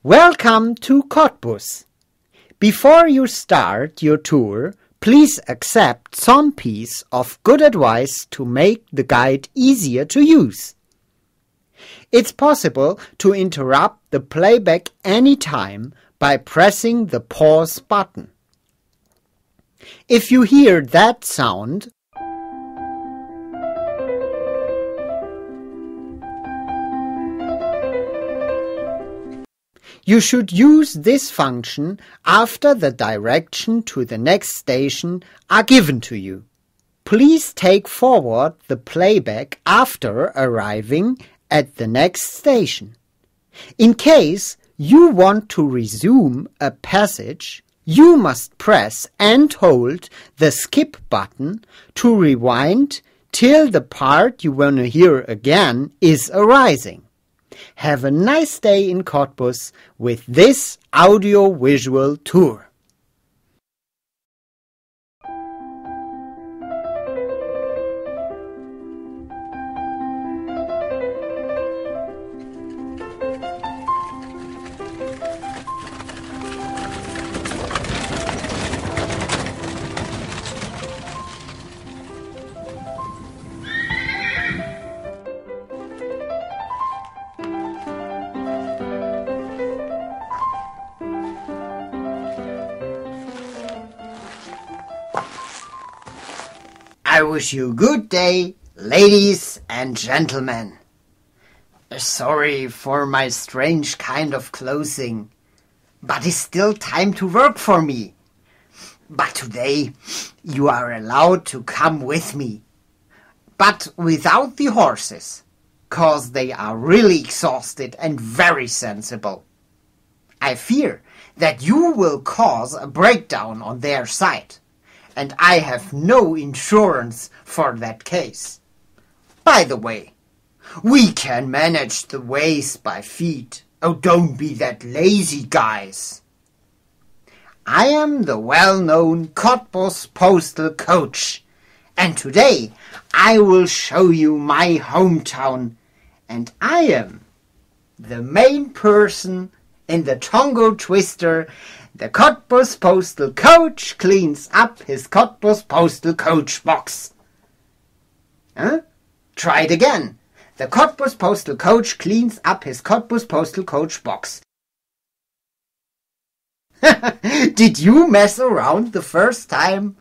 Welcome to Cottbus. Before you start your tour, please accept some piece of good advice to make the guide easier to use. It's possible to interrupt the playback anytime by pressing the pause button. If you hear that sound, you should use this function after the direction to the next station are given to you. Please take forward the playback after arriving at the next station. In case you want to resume a passage, you must press and hold the skip button to rewind till the part you want to hear again is arising. Have a nice day in Cottbus with this audio-visual tour. I wish you a good day, ladies and gentlemen. Sorry for my strange kind of closing, but it's still time to work for me. But today you are allowed to come with me, but without the horses, 'cause they are really exhausted and very sensible. I fear that you will cause a breakdown on their side. And I have no insurance for that case. By the way, we can manage the ways by feet. Oh, don't be that lazy, guys. I am the well-known Cottbus Postal Coach, and today I will show you my hometown, and I am the main person in the Tongo Twister. The Cottbus Postal Coach cleans up his Cottbus Postal Coach box. Try it again. The Cottbus Postal Coach cleans up his Cottbus Postal Coach box. Did you mess around the first time?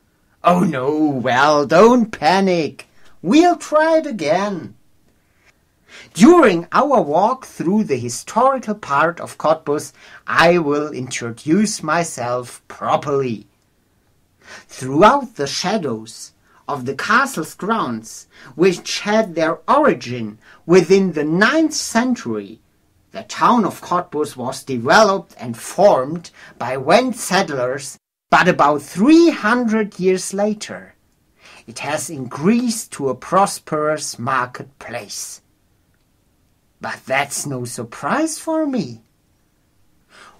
Oh no, well, don't panic. We'll try it again. During our walk through the historical part of Cottbus, I will introduce myself properly. Throughout the shadows of the castle's grounds, which had their origin within the 9th century, the town of Cottbus was developed and formed by Wend settlers, but about 300 years later, it has increased to a prosperous marketplace. But that's no surprise for me.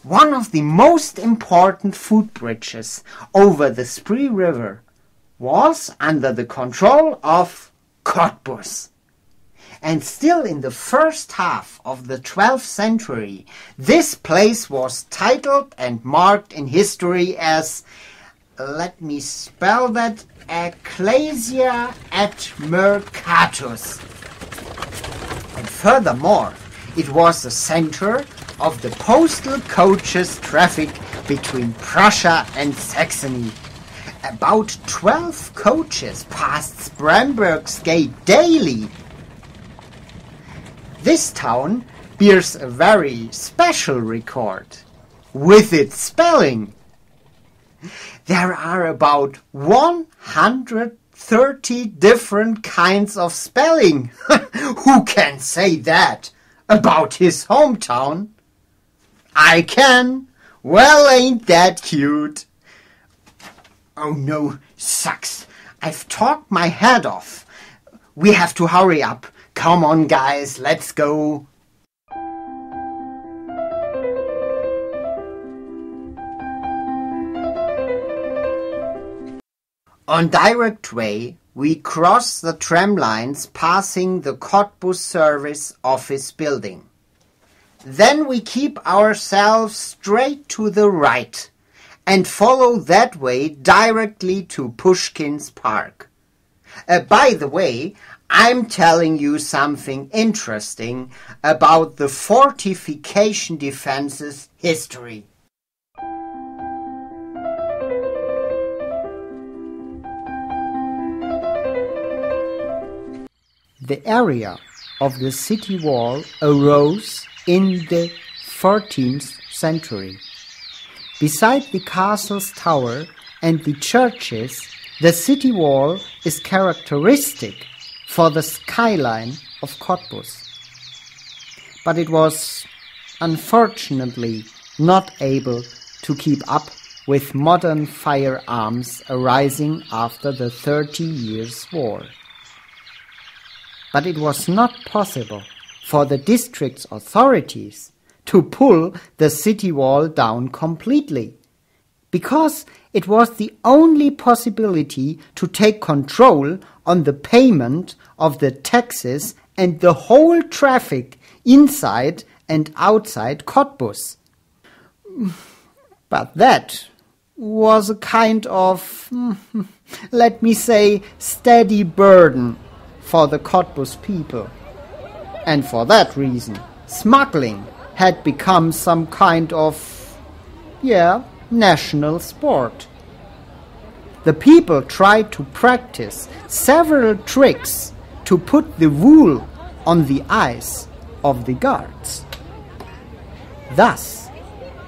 One of the most important footbridges over the Spree River was under the control of Cottbus. And still in the first half of the 12th century, this place was titled and marked in history as, let me spell that, Ecclesia et Mercatus. And furthermore, it was the center of the postal coaches traffic between Prussia and Saxony. About 12 coaches passed Bramberg's gate daily. This town bears a very special record with its spelling. There are about 130 different kinds of spelling. Who can say that about his hometown? I can. Well, ain't that cute? Oh no, sucks. I've talked my head off. We have to hurry up. Come on, guys, let's go. On direct way, we cross the tram lines passing the Cottbus Service Office building. Then we keep ourselves straight to the right and follow that way directly to Pushkin's Park. By the way, I'm telling you something interesting about the fortification defenses history. The area of the city wall arose in the 14th century. Beside the castle's tower and the churches, the city wall is characteristic for the skyline of Cottbus. But it was unfortunately not able to keep up with modern firearms arising after the 30 Years' War. But it was not possible for the district's authorities to pull the city wall down completely, because it was the only possibility to take control on the payment of the taxes and the whole traffic inside and outside Cottbus. But that was a kind of, let me say, steady burden for the Cottbus people. And for that reason, smuggling had become some kind of, national sport. The people tried to practice several tricks to put the wool on the eyes of the guards. Thus,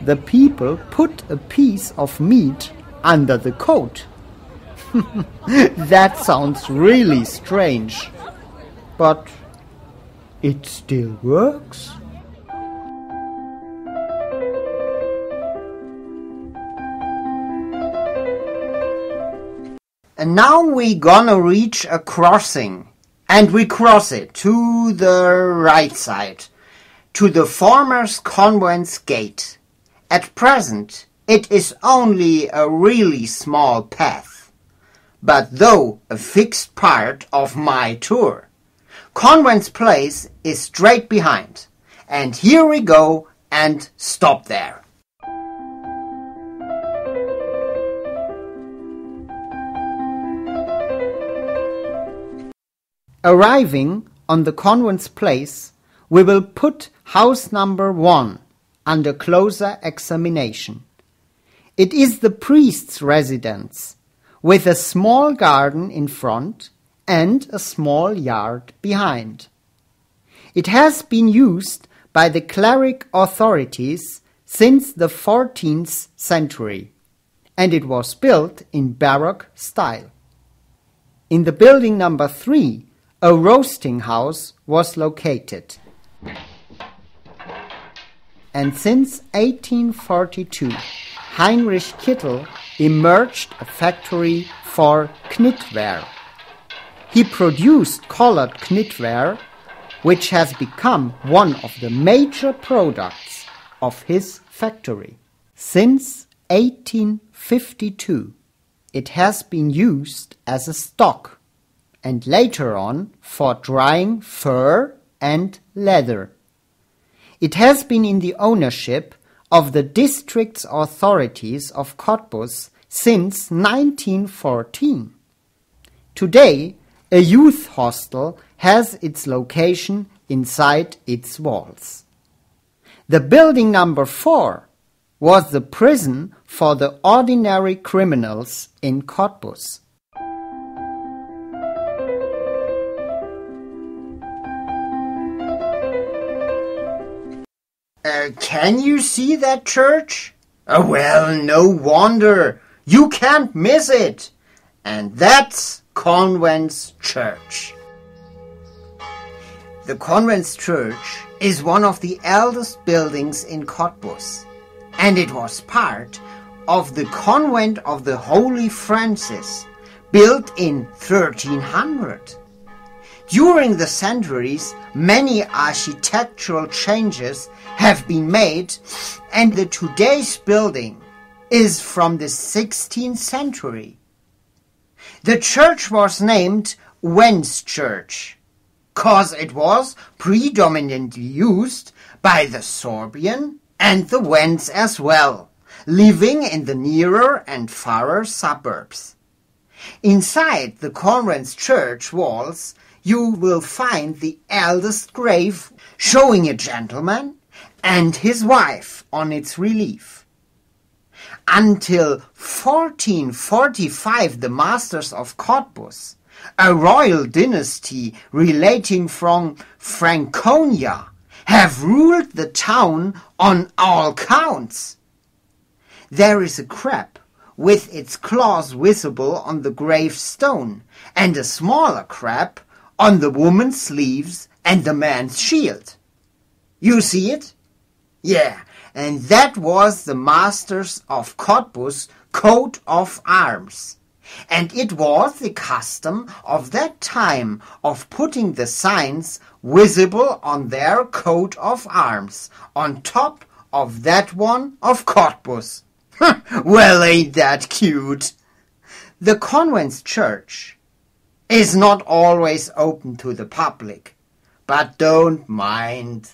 the people put a piece of meat under the coat. That sounds really strange, but it still works. And now we gonna reach a crossing, and we cross it to the right side, to the former convent's gate. At present, it is only a really small path, but though a fixed part of my tour. Convent's place is straight behind, and here we go and stop there. Arriving on the convent's place, we will put house number 1 under closer examination. It is the priest's residence, with a small garden in front and a small yard behind. It has been used by the cleric authorities since the 14th century, and it was built in Baroque style. In the building number 3, a roasting house was located. And since 1842, Heinrich Kittel emerged a factory for knitwear. He produced colored knitwear, which has become one of the major products of his factory. Since 1852, it has been used as a stock, and later on for drying fur and leather. It has been in the ownership of the district's authorities of Cottbus since 1914. Today, a youth hostel has its location inside its walls. The building number 4 was the prison for the ordinary criminals in Cottbus. Can you see that church? Well, no wonder. You can't miss it. And that's Convent's Church. The Convent's Church is one of the eldest buildings in Cottbus, and it was part of the Convent of the Holy Francis, built in 1300. During the centuries, many architectural changes have been made, and the today's building is from the 16th century. The church was named Wen's Church, cause it was predominantly used by the Sorbian and the Wends as well, living in the nearer and farer suburbs. Inside the convent's church walls, you will find the eldest grave showing a gentleman and his wife on its relief. Until 1445, the masters of Cottbus, a royal dynasty relating from Franconia, have ruled the town on all counts. There is a crab with its claws visible on the gravestone, and a smaller crab on the woman's sleeves and the man's shield. You see it? Yeah, and that was the masters of Cottbus' coat of arms. And it was the custom of that time of putting the signs visible on their coat of arms on top of that one of Cottbus. Well, ain't that cute? The convent's church is not always open to the public, but don't mind.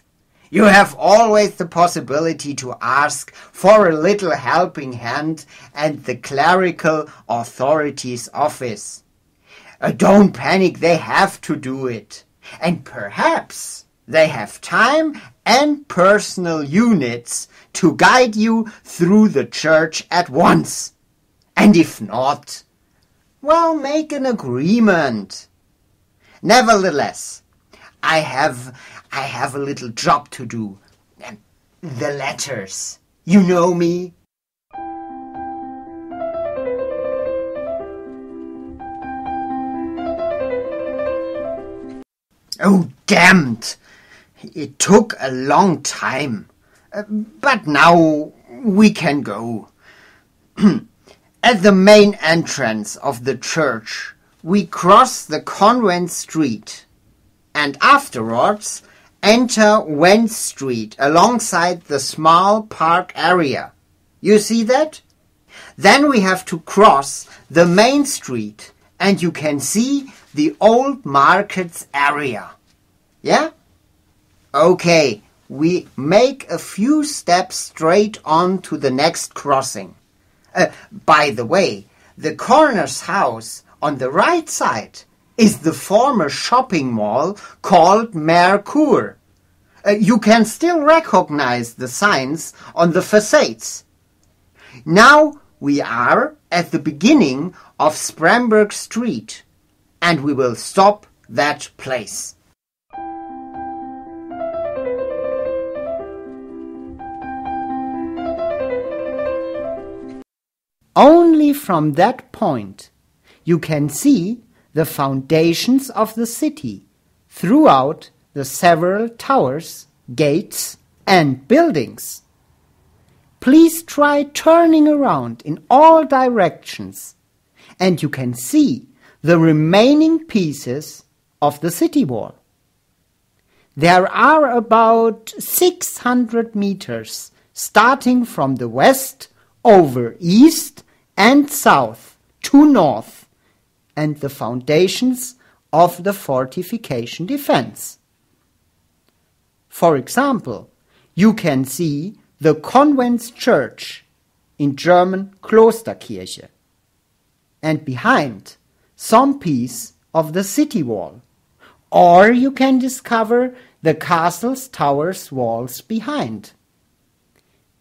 You have always the possibility to ask for a little helping hand at the clerical authorities' office. Don't panic, they have to do it. And perhaps they have time and personal units to guide you through the church at once. And if not, well, make an agreement. Nevertheless, I have a little job to do. The letters. You know me. Oh, damned! It took a long time. But now we can go. At the main entrance of the church, we cross the convent street, and afterwards enter Wend Street alongside the small park area. You see that? Then we have to cross the main street, and you can see the old markets area. Yeah? Okay, we make a few steps straight on to the next crossing. By the way, the coroner's house on the right side is the former shopping mall called Merkur. You can still recognize the signs on the facades. Now we are at the beginning of Spremberg Street, and we will stop that place. Only from that point you can see the foundations of the city throughout the several towers, gates, and buildings. Please try turning around in all directions, and you can see the remaining pieces of the city wall. There are about 600 meters starting from the west over east and south to north, and the foundations of the fortification defense. For example, you can see the convent's church, in German Klosterkirche, and behind some piece of the city wall, or you can discover the castle's towers walls behind.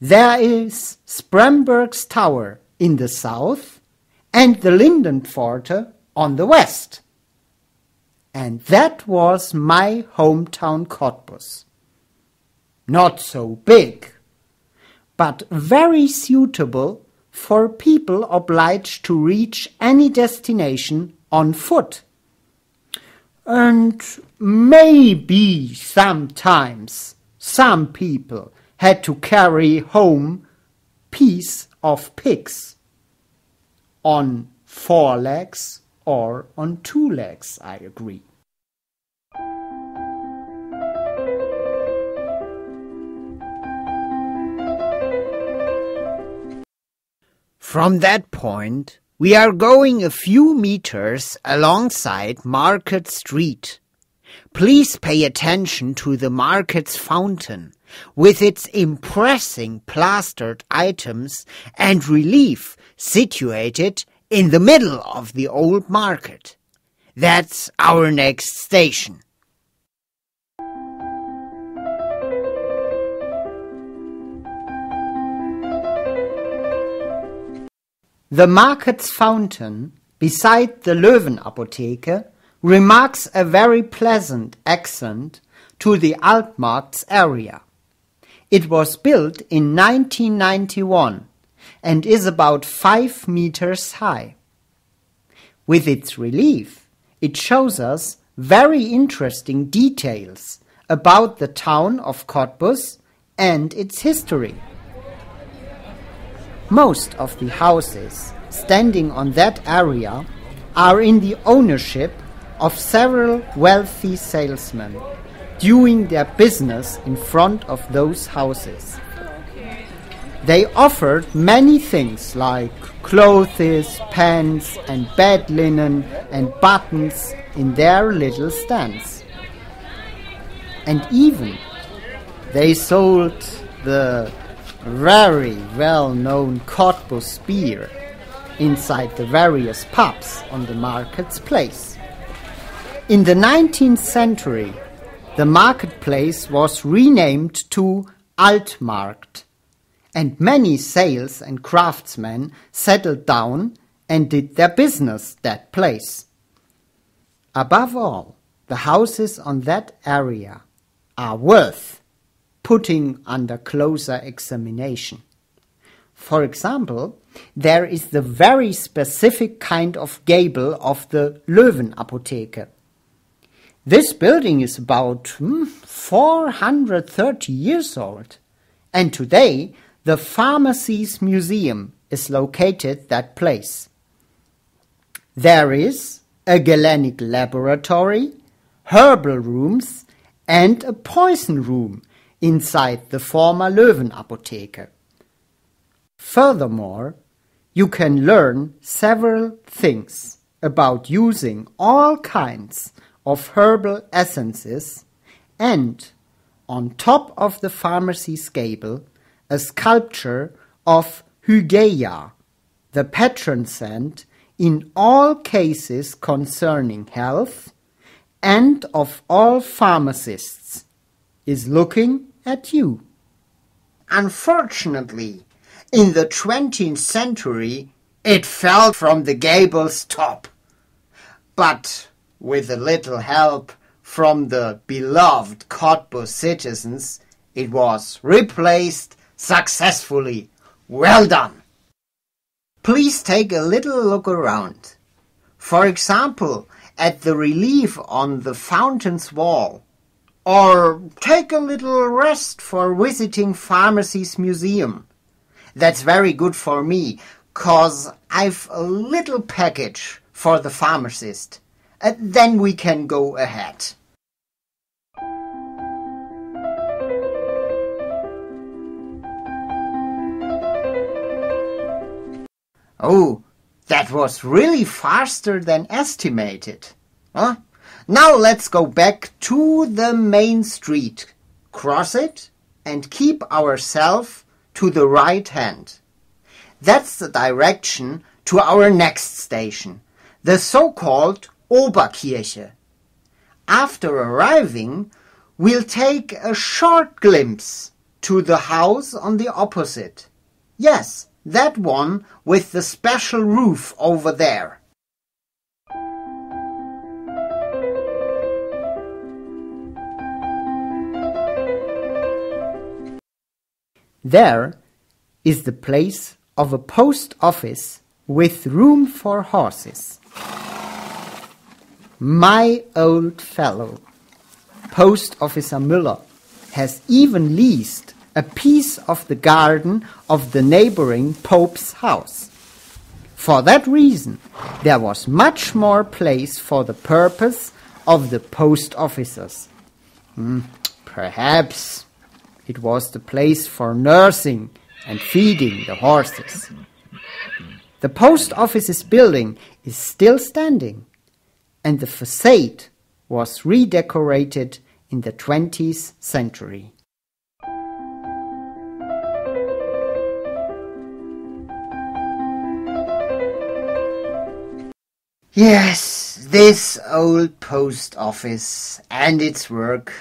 There is Spremberg's tower in the south and the Lindenpforte on the west. And that was my hometown Cottbus. Not so big, but very suitable for people obliged to reach any destination on foot. And maybe sometimes some people had to carry home piece of pigs on 4 legs or on 2 legs, I agree. From that point, we are going a few meters alongside Market Street, Please pay attention to the market's fountain, with its impressing plastered items and relief situated in the middle of the old market. That's our next station. The market's fountain, beside the Löwenapotheke, remarks a very pleasant accent to the Altmarkt's area. It was built in 1991 and is about 5 meters high. With its relief, it shows us very interesting details about the town of Cottbus and its history. Most of the houses standing on that area are in the ownership of several wealthy salesmen doing their business in front of those houses. They offered many things like clothes, pants and bed linen and buttons in their little stands. And even they sold the very well-known Cottbus beer inside the various pubs on the market's place. In the 19th century, the marketplace was renamed to Altmarkt, and many sales and craftsmen settled down and did their business that place. Above all, the houses on that area are worth putting under closer examination. For example, there is the very specific kind of gable of the Löwenapotheke. This building is about 430 years old, and today the Pharmacy's Museum is located that place. There is a galenic laboratory, herbal rooms, and a poison room inside the former Löwenapotheke. Furthermore, you can learn several things about using all kinds of herbal essences and, on top of the pharmacy's gable, a sculpture of Hygeia, the patron saint in all cases concerning health and of all pharmacists, is looking at you. Unfortunately, in the 20th century, it fell from the gable's top. But with a little help from the beloved Cottbus citizens, it was replaced successfully. Well done! Please take a little look around. For example, at the relief on the fountain's wall. Or take a little rest for visiting Pharmacy's Museum. That's very good for me, 'cause I've a little package for the pharmacist. Then we can go ahead. Oh, that was really faster than estimated. Huh? Now let's go back to the main street, cross it, and keep ourselves to the right hand. That's the direction to our next station, the so-called Oberkirche. After arriving, we'll take a short glimpse to the house on the opposite. Yes, that one with the special roof over there. There is the place of a post office with room for horses. My old fellow, Post Officer Müller, has even leased a piece of the garden of the neighboring Pope's house. For that reason, there was much more place for the purpose of the post officers. Perhaps it was the place for nursing and feeding the horses. The post office's building is still standing, and the facade was redecorated in the 20th century. Yes, this old post office and its work.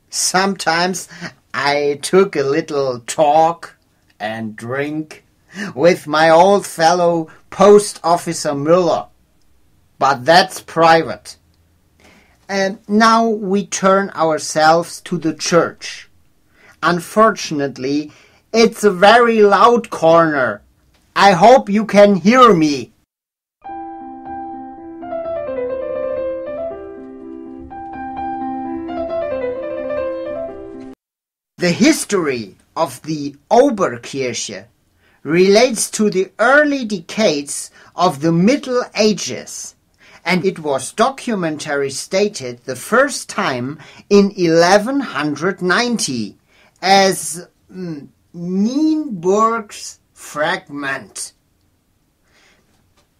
Sometimes I took a little talk and drink with my old fellow post officer Müller, but that's private. And now we turn ourselves to the church. Unfortunately, it's a very loud corner. I hope you can hear me. The history of the Oberkirche relates to the early decades of the Middle Ages, and it was documentary stated the first time in 1190 as Nienburg's fragment.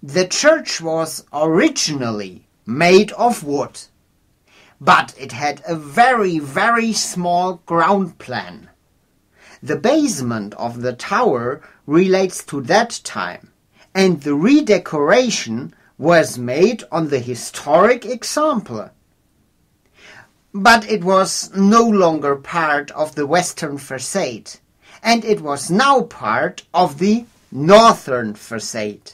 The church was originally made of wood, but it had a very, very small ground plan. The basement of the tower relates to that time, and the redecoration was made on the historic example. But it was no longer part of the western facade, and it was now part of the northern facade.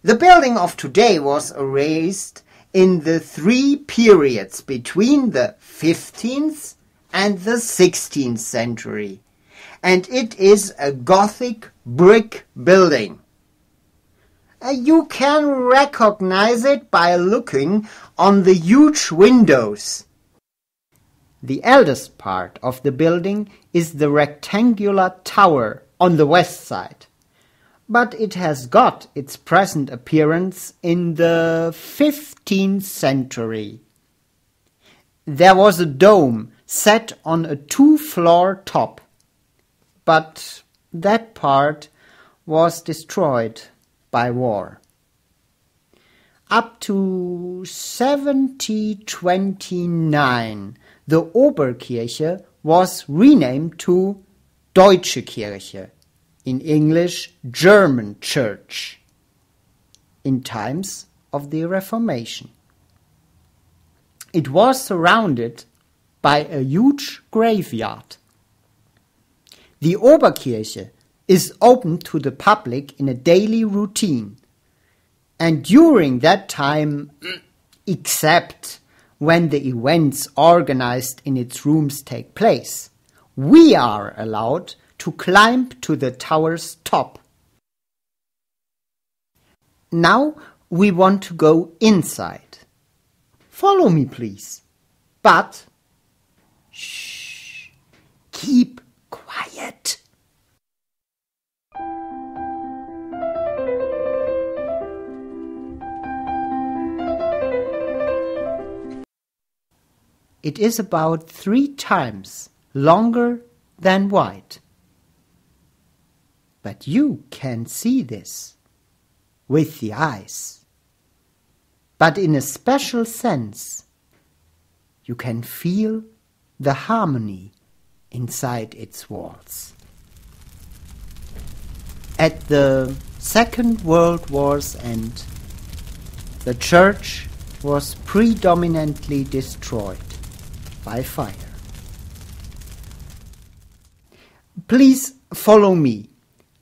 The building of today was erased in the three periods between the 15th and the 16th century, and it is a Gothic brick building. You can recognize it by looking on the huge windows. The eldest part of the building is the rectangular tower on the west side, but it has got its present appearance in the 15th century. There was a dome set on a two-floor top, but that part was destroyed by war. Up to 1729, the Oberkirche was renamed to Deutsche Kirche, in English, German Church, in times of the Reformation. It was surrounded by a huge graveyard. The Oberkirche is open to the public in a daily routine, and during that time, except when the events organized in its rooms take place, we are allowed to climb to the tower's top. Now we want to go inside. Follow me, please. But shh, keep quiet. It is about 3 times longer than wide. But you can see this with the eyes. But in a special sense, you can feel the harmony inside its walls. At the Second World War's end, the church was predominantly destroyed by fire. Please follow me.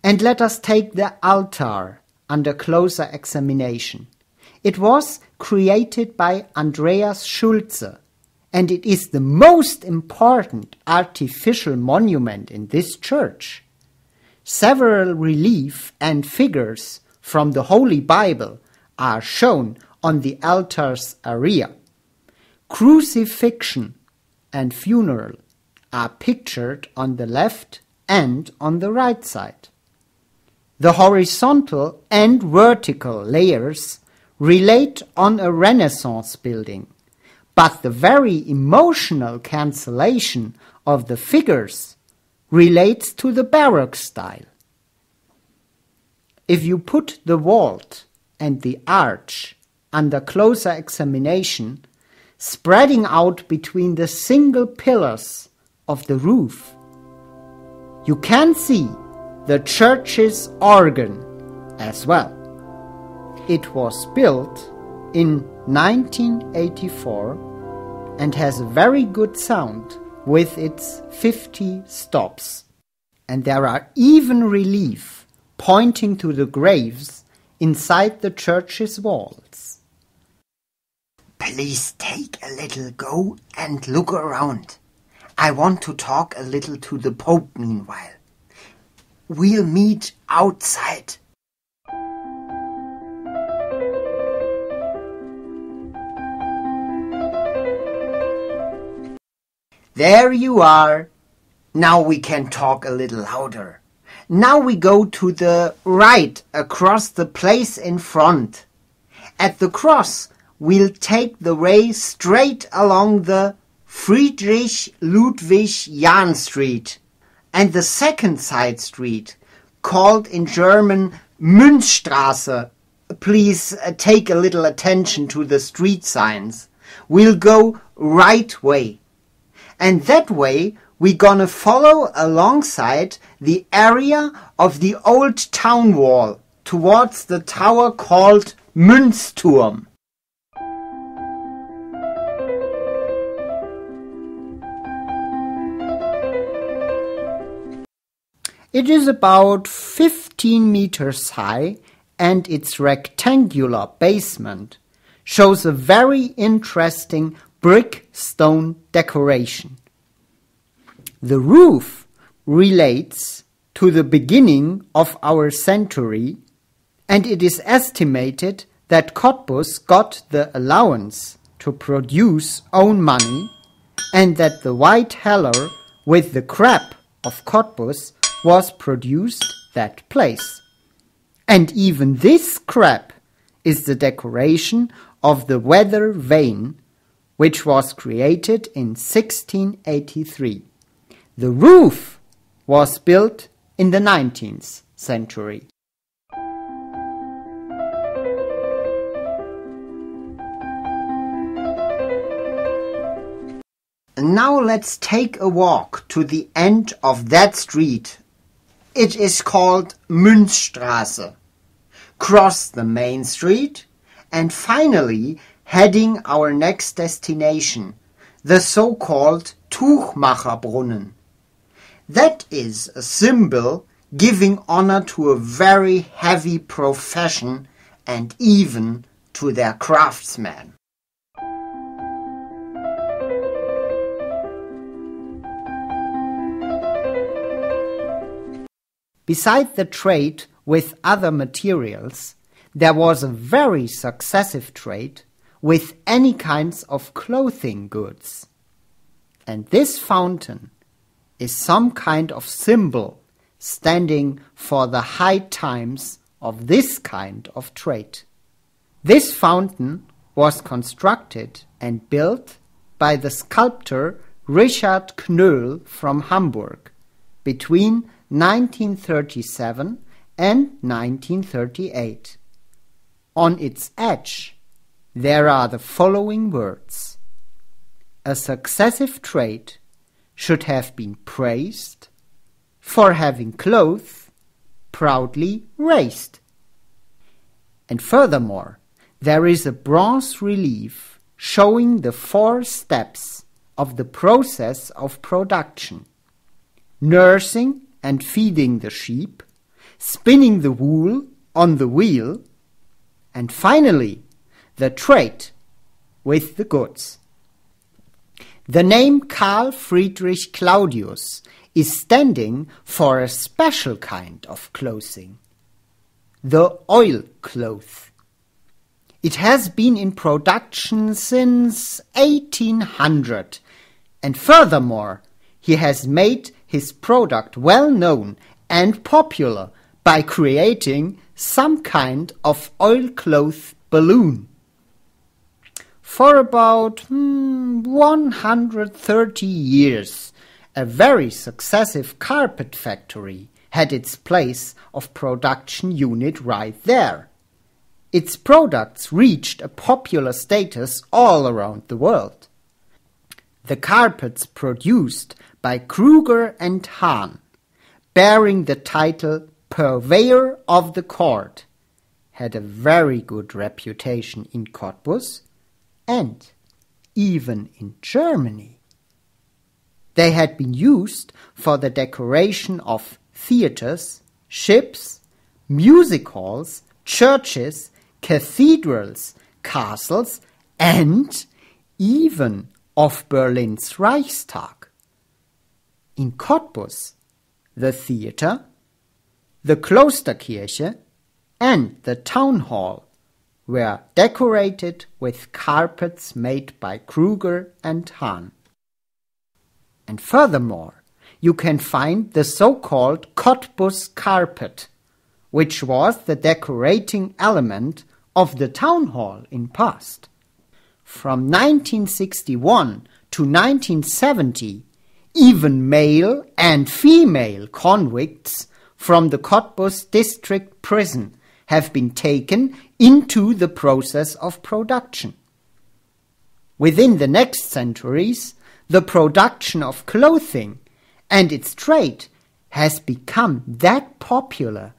And let us take the altar under closer examination. It was created by Andreas Schulze, and it is the most important artificial monument in this church. Several reliefs and figures from the Holy Bible are shown on the altar's area. Crucifixion and funeral are pictured on the left and on the right side. The horizontal and vertical layers relate on a Renaissance building, but the very emotional cancellation of the figures relates to the Baroque style. If you put the vault and the arch under closer examination, spreading out between the single pillars of the roof. You can see the church's organ as well. It was built in 1984 and has a very good sound with its 50 stops. And there are even reliefs pointing to the graves inside the church's walls. Please take a little go and look around. I want to talk a little to the Pope meanwhile. We'll meet outside. There you are. Now we can talk a little louder. Now we go to the right across the place in front. At the cross, we'll take the way straight along the Friedrich Ludwig Jahn Street and the second side street, called in German Münzstraße. Please take a little attention to the street signs. We'll go right way. And that way we're gonna follow alongside the area of the old town wall towards the tower called Münzturm. It is about 15 meters high and its rectangular basement shows a very interesting brick stone decoration. The roof relates to the beginning of our century, and it is estimated that Cottbus got the allowance to produce own money and that the white heller with the crab of Cottbus was produced that place. And even this crab is the decoration of the weather vane, which was created in 1683. The roof was built in the 19th century. Now let's take a walk to the end of that street. It is called Münzstraße. Cross the main street and finally heading our next destination, the so-called Tuchmacherbrunnen. That is a symbol giving honor to a very heavy profession and even to their craftsmen. Beside the trade with other materials, there was a very successive trade with any kinds of clothing goods. And this fountain is some kind of symbol standing for the high times of this kind of trade. This fountain was constructed and built by the sculptor Richard Knöll from Hamburg between 1937 and 1938. On its edge there are the following words: a successive trade should have been praised for having clothes proudly raised. And furthermore, there is a bronze relief showing the 4 steps of the process of production: nursing and feeding the sheep, spinning the wool on the wheel, and finally the trade with the goods. The name Carl Friedrich Claudius is standing for a special kind of clothing, the oilcloth. It has been in production since 1800, and furthermore, he has made his product well known and popular by creating some kind of oilcloth balloon. For about 130 years, a very successive carpet factory had its place of production unit right there. Its products reached a popular status all around the world. The carpets produced by Kruger and Hahn, bearing the title Purveyor of the Court, had a very good reputation in Cottbus and even in Germany. They had been used for the decoration of theaters, ships, music halls, churches, cathedrals, castles, and even of Berlin's Reichstag. In Cottbus, the theater, the Klosterkirche, and the town hall were decorated with carpets made by Kruger and Hahn. And furthermore, you can find the so-called Cottbus carpet, which was the decorating element of the town hall in past. From 1961 to 1970, even male and female convicts from the Cottbus district prison have been taken into the process of production. Within the next centuries, the production of clothing and its trade has become that popular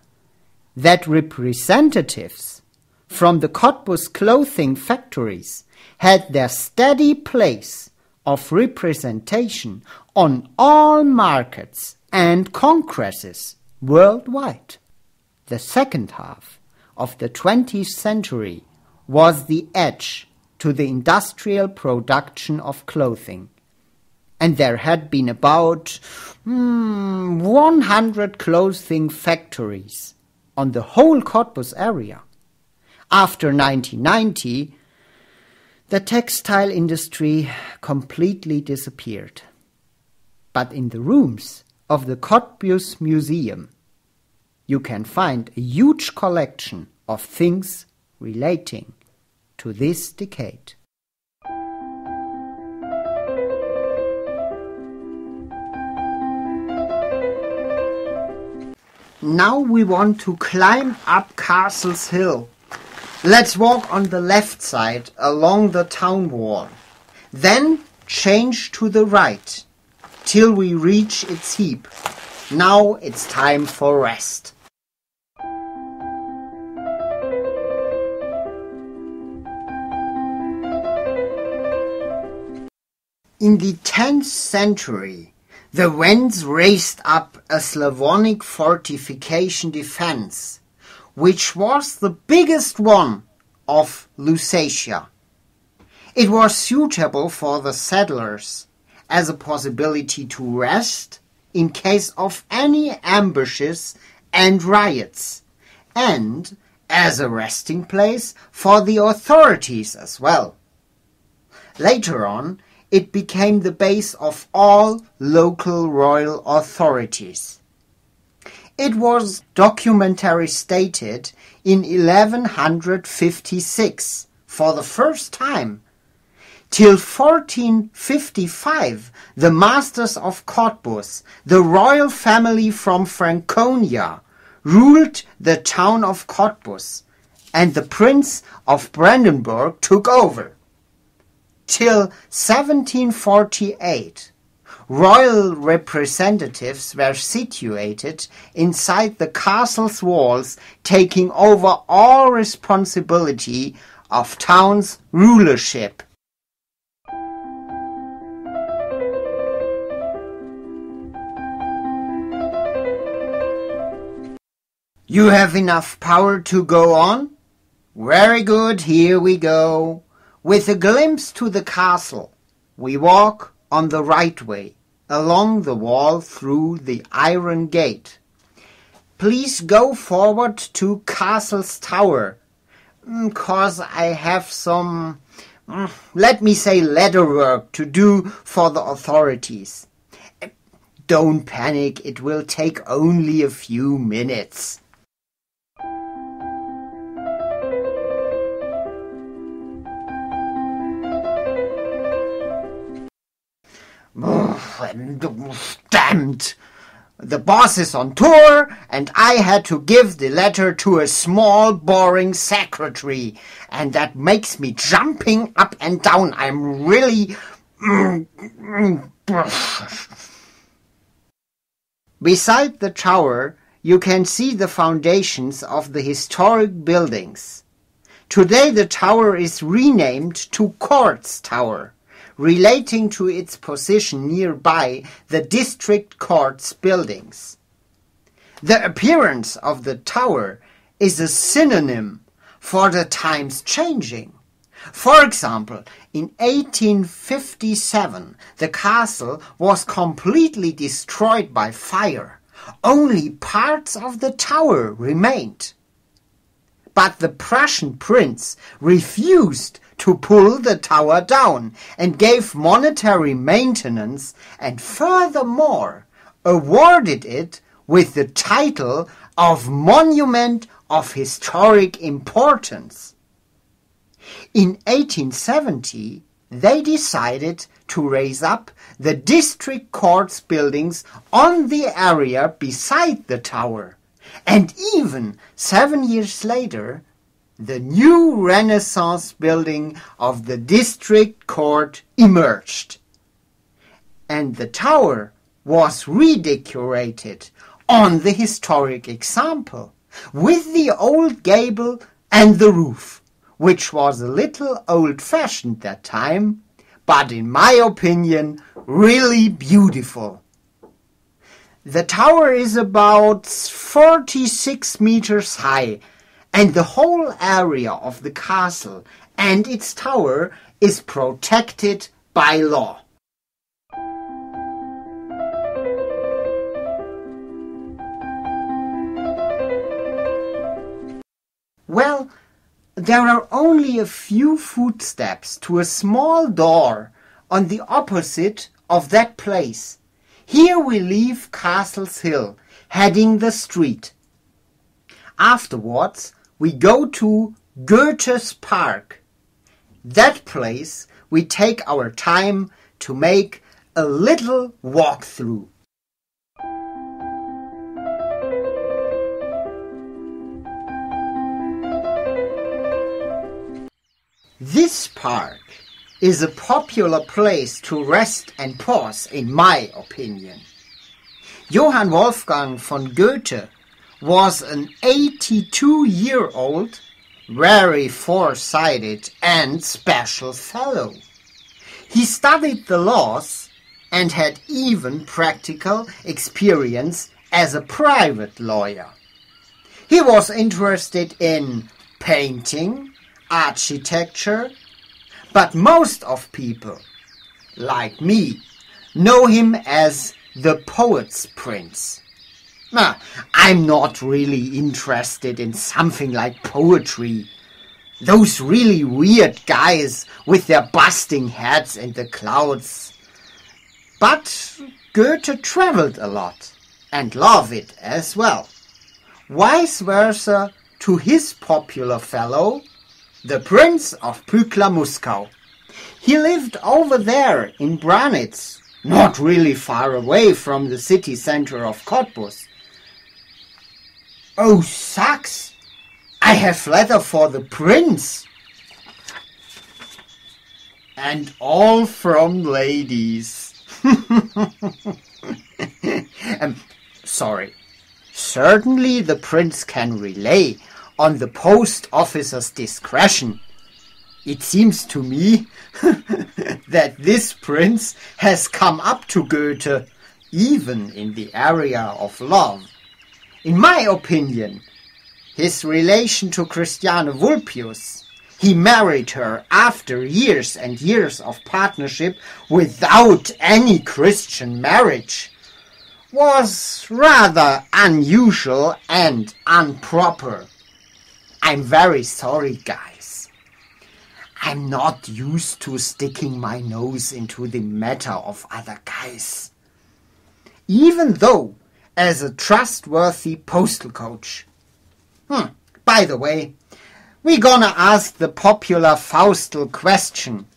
that representatives from the Cottbus clothing factories had their steady place of representation on all markets and congresses worldwide. The second half of the 20th century was the edge to the industrial production of clothing, and there had been about 100 clothing factories on the whole Cottbus area. After 1990, the textile industry completely disappeared. But in the rooms of the Cottbus Museum, you can find a huge collection of things relating to this decade. Now we want to climb up Castle's Hill. Let's walk on the left side along the town wall. Then change to the right till we reach its heap. Now it's time for rest. In the 10th century, the Wends raised up a Slavonic fortification defense, which was the biggest one of Lusatia. It was suitable for the settlers as a possibility to rest in case of any ambushes and riots, and as a resting place for the authorities as well. Later on, it became the base of all local royal authorities. It was documentary stated in 1156 for the first time. Till 1455, the masters of Cottbus, the royal family from Franconia, ruled the town of Cottbus, and the Prince of Brandenburg took over. Till 1748, royal representatives were situated inside the castle's walls, taking over all responsibility of town's rulership. You have enough power to go on? Very good, here we go. With a glimpse to the castle, we walk on the right way, along the wall through the iron gate. Please go forward to Castle's Tower, 'cause I have some, let me say, leatherwork to do for the authorities. Don't panic, it will take only a few minutes. Damned! the boss is on tour and I had to give the letter to a small, boring secretary. And that makes me jumping up and down. I'm really... Beside the tower, you can see the foundations of the historic buildings. Today the tower is renamed to Courts Tower, relating to its position nearby the district courts buildings. The appearance of the tower is a synonym for the times changing. For example, in 1857 the castle was completely destroyed by fire. Only parts of the tower remained. But the Prussian prince refused to pull the tower down and gave monetary maintenance and furthermore awarded it with the title of Monument of Historic Importance. In 1870, they decided to raise up the district courts buildings on the area beside the tower. And even 7 years later, the new Renaissance building of the district court emerged. And the tower was redecorated on the historic example with the old gable and the roof, which was a little old-fashioned that time, but in my opinion, really beautiful. The tower is about 46 meters high, and the whole area of the castle and its tower is protected by law. Well, there are only a few footsteps to a small door on the opposite of that place. Here we leave Castle's Hill, heading the street. Afterwards, we go to Goethe's Park. That place we take our time to make a little walk through. This park is a popular place to rest and pause, in my opinion. Johann Wolfgang von Goethe was an 82-year-old, very foresighted and special fellow. He studied the laws and had even practical experience as a private lawyer. He was interested in painting, architecture, but most of people, like me, know him as the poet's prince. I'm not really interested in something like poetry. Those really weird guys with their busting heads in the clouds. But Goethe traveled a lot and loved it as well. Vice versa to his popular fellow, the Prince of Pückler-Muskau. He lived over there in Branitz, not really far away from the city center of Cottbus. Oh, sucks! I have letter for the prince. And all from ladies. Sorry. Certainly the prince can rely on the post officer's discretion. It seems to me that this prince has come up to Goethe, even in the area of love. In my opinion, his relation to Christiane Vulpius, he married her after years and years of partnership without any Christian marriage, was rather unusual and improper. I'm very sorry, guys. I'm not used to sticking my nose into the matter of other guys. Even though, as a trustworthy postal coach. By the way, we're gonna ask the popular Faustal question.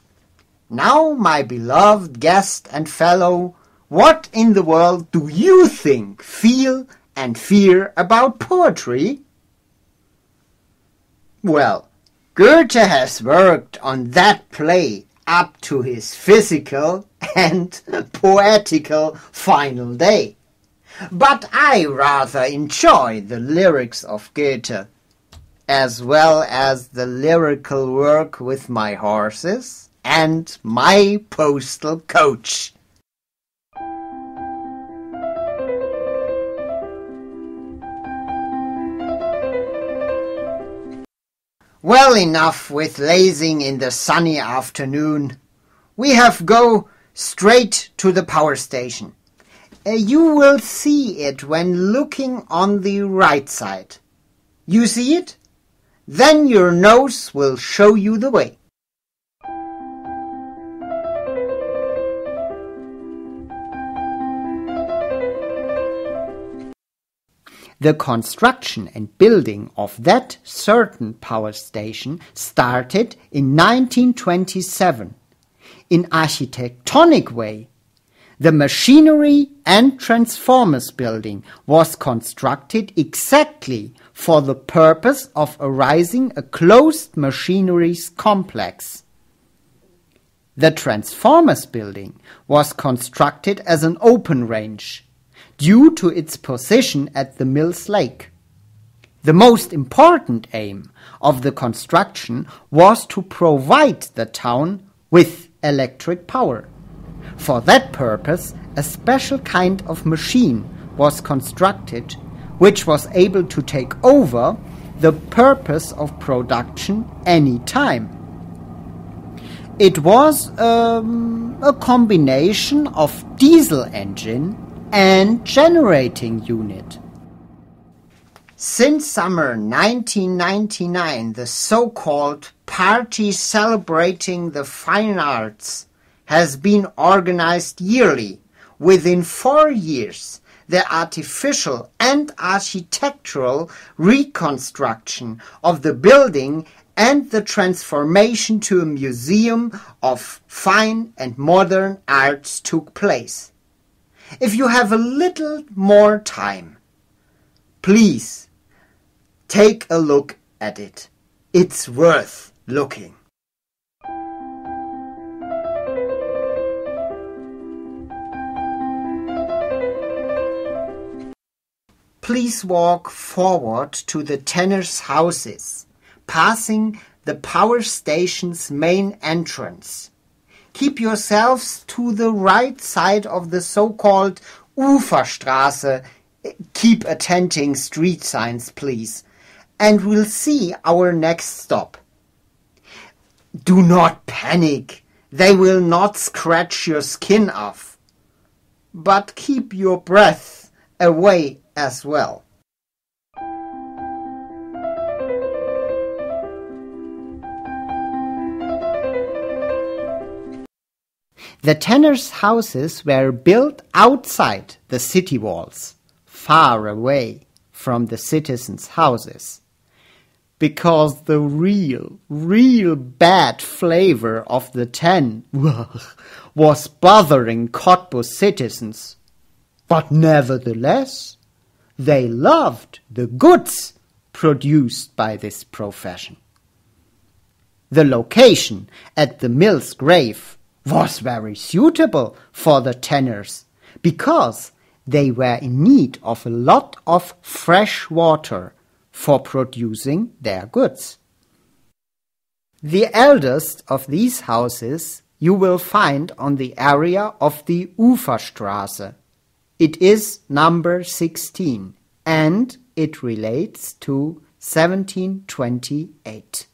Now, my beloved guest and fellow, What in the world do you think, feel and fear about poetry? Well, Goethe has worked on that play up to his physical and poetical final day. But I rather enjoy the lyrics of Goethe, as well as the lyrical work with my horses and my postal coach. Well, enough with lazing in the sunny afternoon. We have go straight to the power station. You will see it when looking on the right side. You see it? Then your nose will show you the way. The construction and building of that certain power station started in 1927. In architectonic way, the machinery and transformers building was constructed exactly for the purpose of arising a closed machineries complex. The transformers building was constructed as an open range, due to its position at the Mills Lake. The most important aim of the construction was to provide the town with electric power. For that purpose, a special kind of machine was constructed which was able to take over the purpose of production any time. It was a combination of diesel engine and generating unit. Since summer 1999, the so-called party celebrating the fine arts has been organized yearly. Within 4 years, the artificial and architectural reconstruction of the building and the transformation to a museum of fine and modern arts took place. If you have a little more time, please take a look at it. It's worth looking. Please walk forward to the tenners' houses, passing the power station's main entrance. Keep yourselves to the right side of the so-called Uferstraße. Keep attending street signs, please, and we'll see our next stop. Do not panic. They will not scratch your skin off. But keep your breath away as well. The tanners' houses were built outside the city walls, far away from the citizens' houses, because the real bad flavor of the tan was bothering Cottbus citizens. But nevertheless, they loved the goods produced by this profession. The location at the mill's grave was very suitable for the tanners because they were in need of a lot of fresh water for producing their goods. The eldest of these houses you will find on the area of the Uferstraße. It is number 16 and it relates to 1728.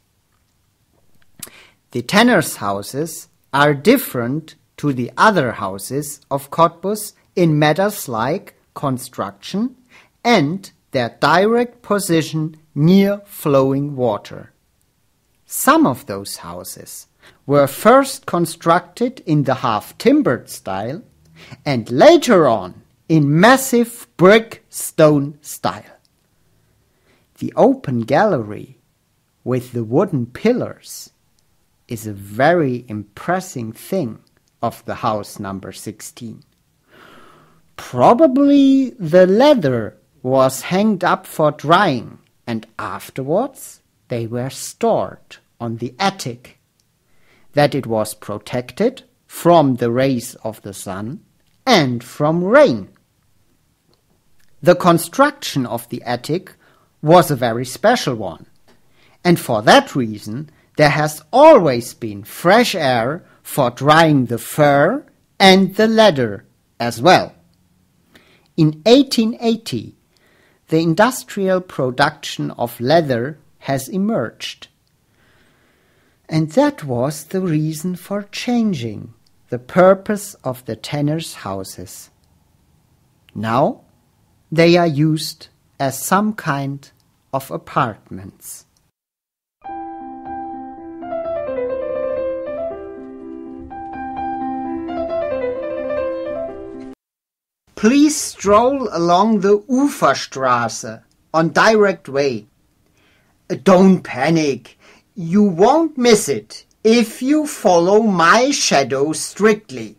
The tanners' houses are different to the other houses of Cottbus in matters like construction and their direct position near flowing water. Some of those houses were first constructed in the half-timbered style and later on in massive brick stone style. The open gallery with the wooden pillars is a very impressive thing of the house number 16. Probably the leather was hanged up for drying, and afterwards they were stored on the attic, that it was protected from the rays of the sun and from rain. The construction of the attic was a very special one, and for that reason there has always been fresh air for drying the fur and the leather as well. In 1880, the industrial production of leather has emerged, and that was the reason for changing the purpose of the tanners' houses. Now they are used as some kind of apartments. Please stroll along the Uferstraße on direct way. Don't panic. You won't miss it if you follow my shadow strictly.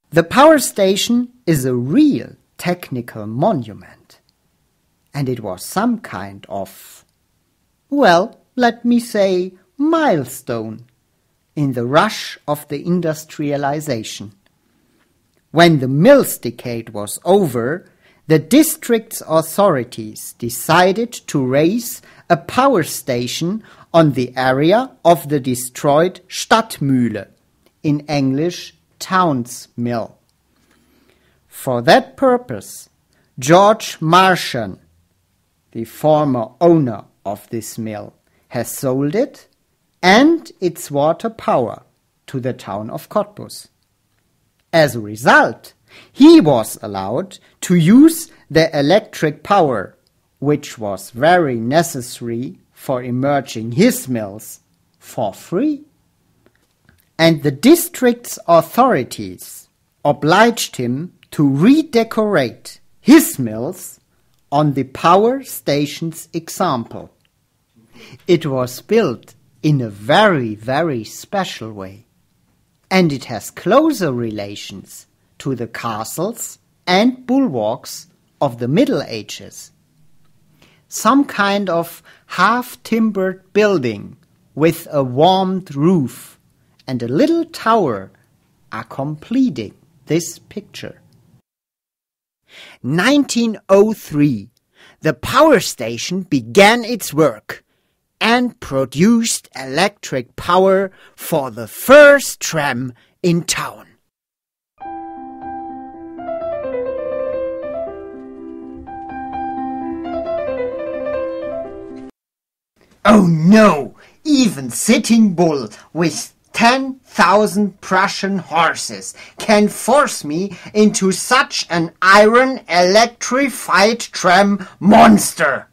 The power station is a real technical monument, and it was some kind of, well, let me say, milestone in the rush of the industrialization. When the mills decade was over, the district's authorities decided to raise a power station on the area of the destroyed Stadtmühle, in English town's mill. For that purpose, George Marchand, the former owner of this mill, has sold it and its water power to the town of Cottbus. As a result, he was allowed to use the electric power, which was very necessary for emerging his mills, for free. And the district's authorities obliged him to redecorate his mills on the power station's example. It was built in a very, very special way, and it has closer relations to the castles and bulwarks of the Middle Ages. Some kind of half-timbered building with a warmed roof and a little tower are completing this picture. 1903, the power station began its work and produced electric power for the first tram in town. Oh no! Even Sitting Bull with 10,000 Prussian horses can force me into such an iron electrified tram monster.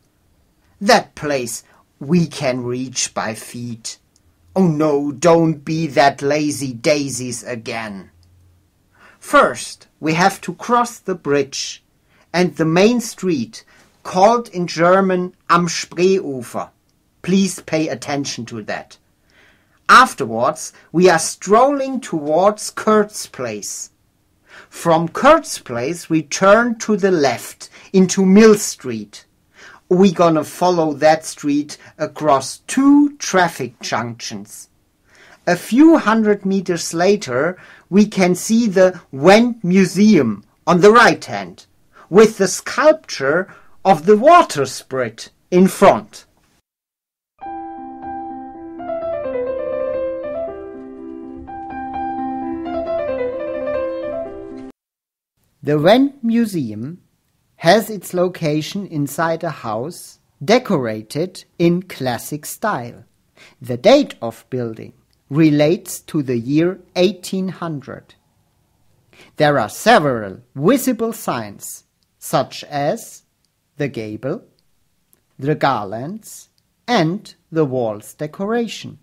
That place we can reach by feet. Oh no, don't be that lazy daisies again. First, we have to cross the bridge and the main street, called in German Am Spreeufer. Please pay attention to that. Afterwards, we are strolling towards Kurt's Place. From Kurt's Place, we turn to the left into Mill Street. We're gonna follow that street across 2 traffic junctions. A few hundred meters later, we can see the Wendt Museum on the right hand, with the sculpture of the water sprit in front. The Wendt Museum has its location inside a house decorated in classic style. The date of building relates to the year 1800. There are several visible signs, such as the gable, the garlands, and the wall's decoration.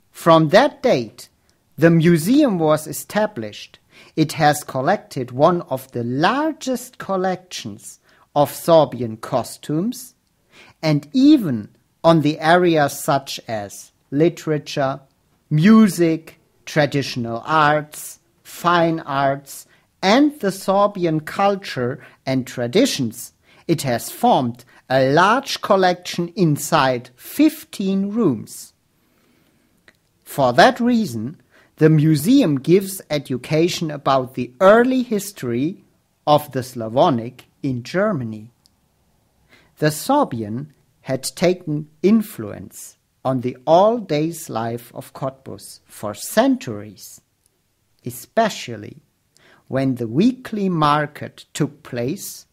From that date, the museum was established. It has collected one of the largest collections of Sorbian costumes and even on the areas such as literature, music, traditional arts, fine arts, and the Sorbian culture and traditions, it has formed a large collection inside 15 rooms. For that reason, the museum gives education about the early history of the Slavonic in Germany. The Sorbian had taken influence on the all-days life of Cottbus for centuries, especially when the weekly market took place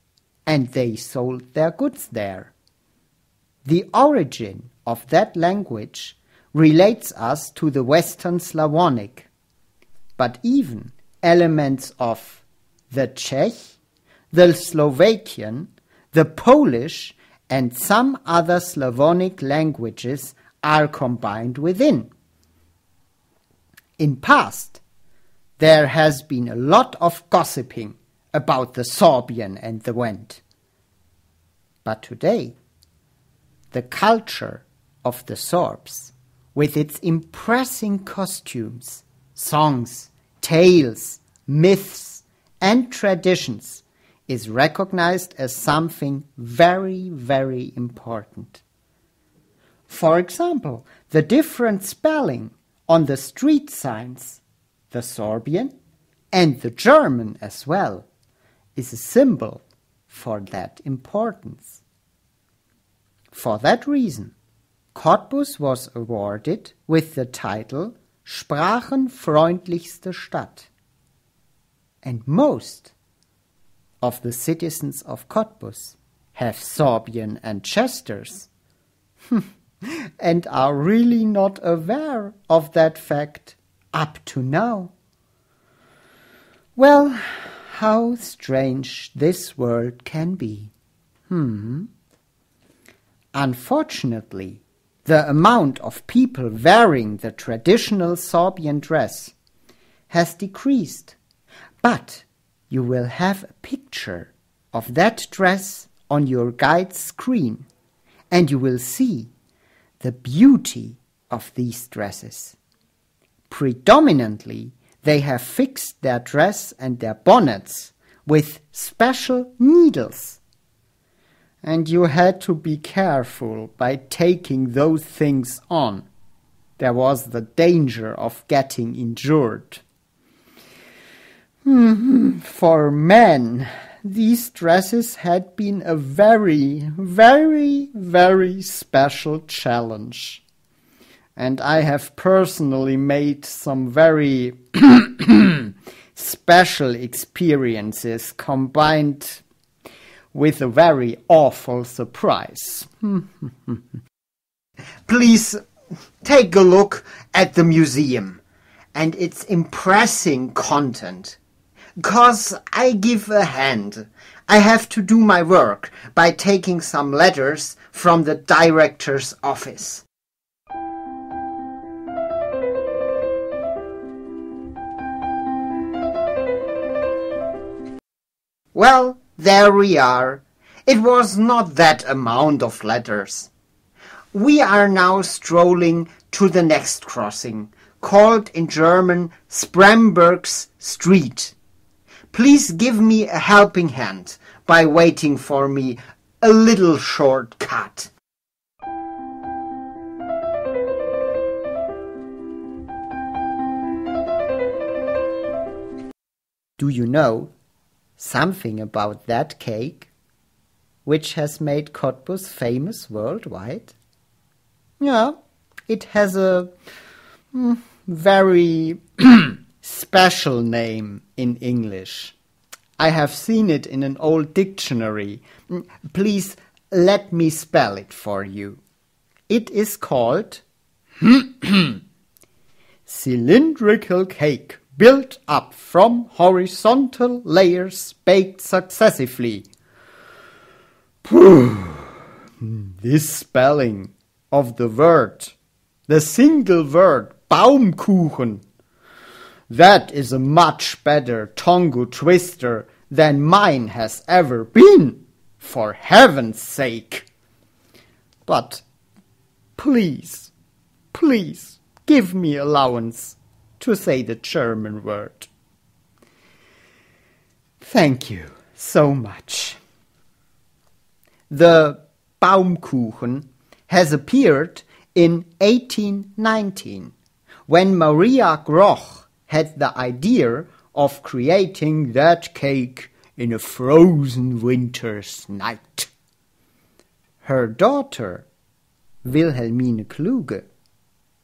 and they sold their goods there. The origin of that language relates us to the Western Slavonic, but even elements of the Czech, the Slovakian, the Polish, and some other Slavonic languages are combined within. In past, there has been a lot of gossiping about the Sorbian and the Wend. But today, the culture of the Sorbs, with its impressive costumes, songs, tales, myths, and traditions, is recognized as something very, very important. For example, the different spelling on the street signs, the Sorbian and the German as well, is a symbol for that importance. For that reason, Cottbus was awarded with the title Sprachenfreundlichste Stadt. And most of the citizens of Cottbus have Sorbian ancestors and are really not aware of that fact up to now. Well, how strange this world can be. Unfortunately, the amount of people wearing the traditional Sorbian dress has decreased, but you will have a picture of that dress on your guide's screen, and you will see the beauty of these dresses. Predominantly, they have fixed their dress and their bonnets with special needles. And you had to be careful by taking those things on. There was the danger of getting injured. For men, these dresses had been a very, very, very special challenge. And I have personally made some very special experiences combined with a very awful surprise. Please take a look at the museum and its impressing content. 'Cause I give a hand. I have to do my work by taking some letters from the director's office. Well, there we are. It was not that amount of letters. We are now strolling to the next crossing, called in German Spremberg's Street. Please give me a helping hand by waiting for me a little shortcut. Do you know something about that cake, which has made Cottbus famous worldwide? Yeah, it has a very special name in English. I have seen it in an old dictionary. Please let me spell it for you. It is called cylindrical cake built up from horizontal layers baked successively. This spelling of the word, the single word Baumkuchen, that is a much better tongue twister than mine has ever been, for heaven's sake. But Please, please, give me allowance to say the German word. Thank you so much. The Baumkuchen has appeared in 1819, when Maria Groch had the idea of creating that cake in a frozen winter's night. Her daughter, Wilhelmine Kluge,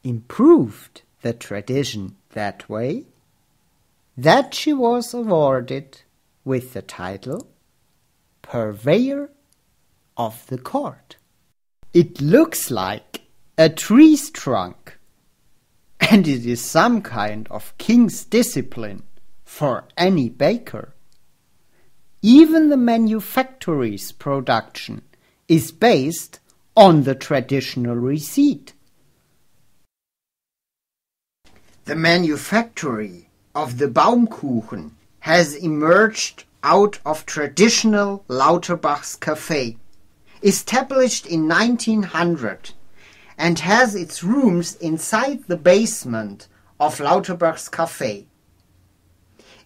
improved the tradition that way, that she was awarded with the title Purveyor of the Court. It looks like a tree's trunk, and it is some kind of king's discipline for any baker. Even the manufactory's production is based on the traditional receipt. The manufactory of the Baumkuchen has emerged out of traditional Lauterbach's Café, established in 1900, and has its rooms inside the basement of Lauterbach's Café.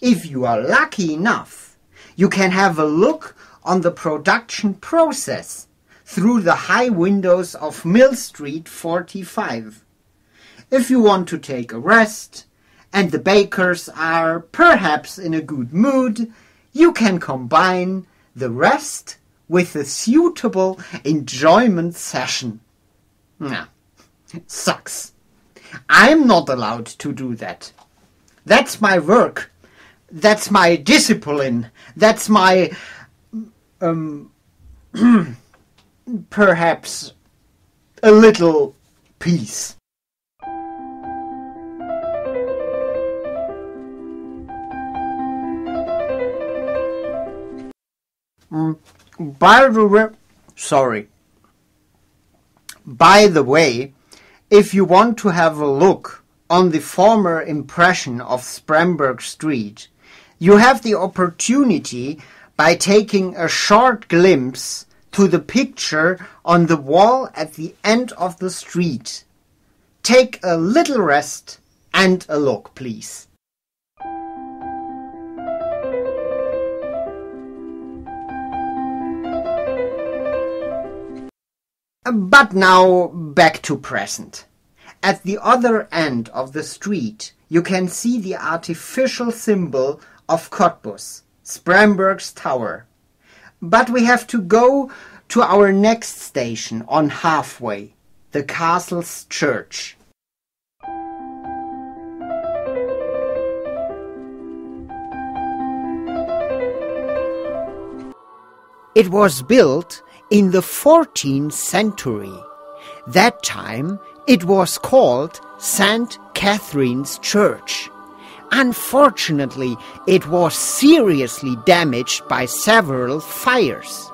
If you are lucky enough, you can have a look on the production process through the high windows of Mill Street 45. If you want to take a rest and the bakers are perhaps in a good mood, you can combine the rest with a suitable enjoyment session. Nah, sucks. I'm not allowed to do that. That's my work. That's my discipline. That's my perhaps a little peace. By the way, if you want to have a look on the former impression of Spremberg Street, you have the opportunity by taking a short glimpse to the picture on the wall at the end of the street. Take a little rest and a look, please. But now back to present. At the other end of the street you can see the artificial symbol of Cottbus, Spremberg's Tower. But we have to go to our next station on halfway, the castle's church. It was built in the 14th century. That time it was called St. Catherine's Church. Unfortunately, it was seriously damaged by several fires.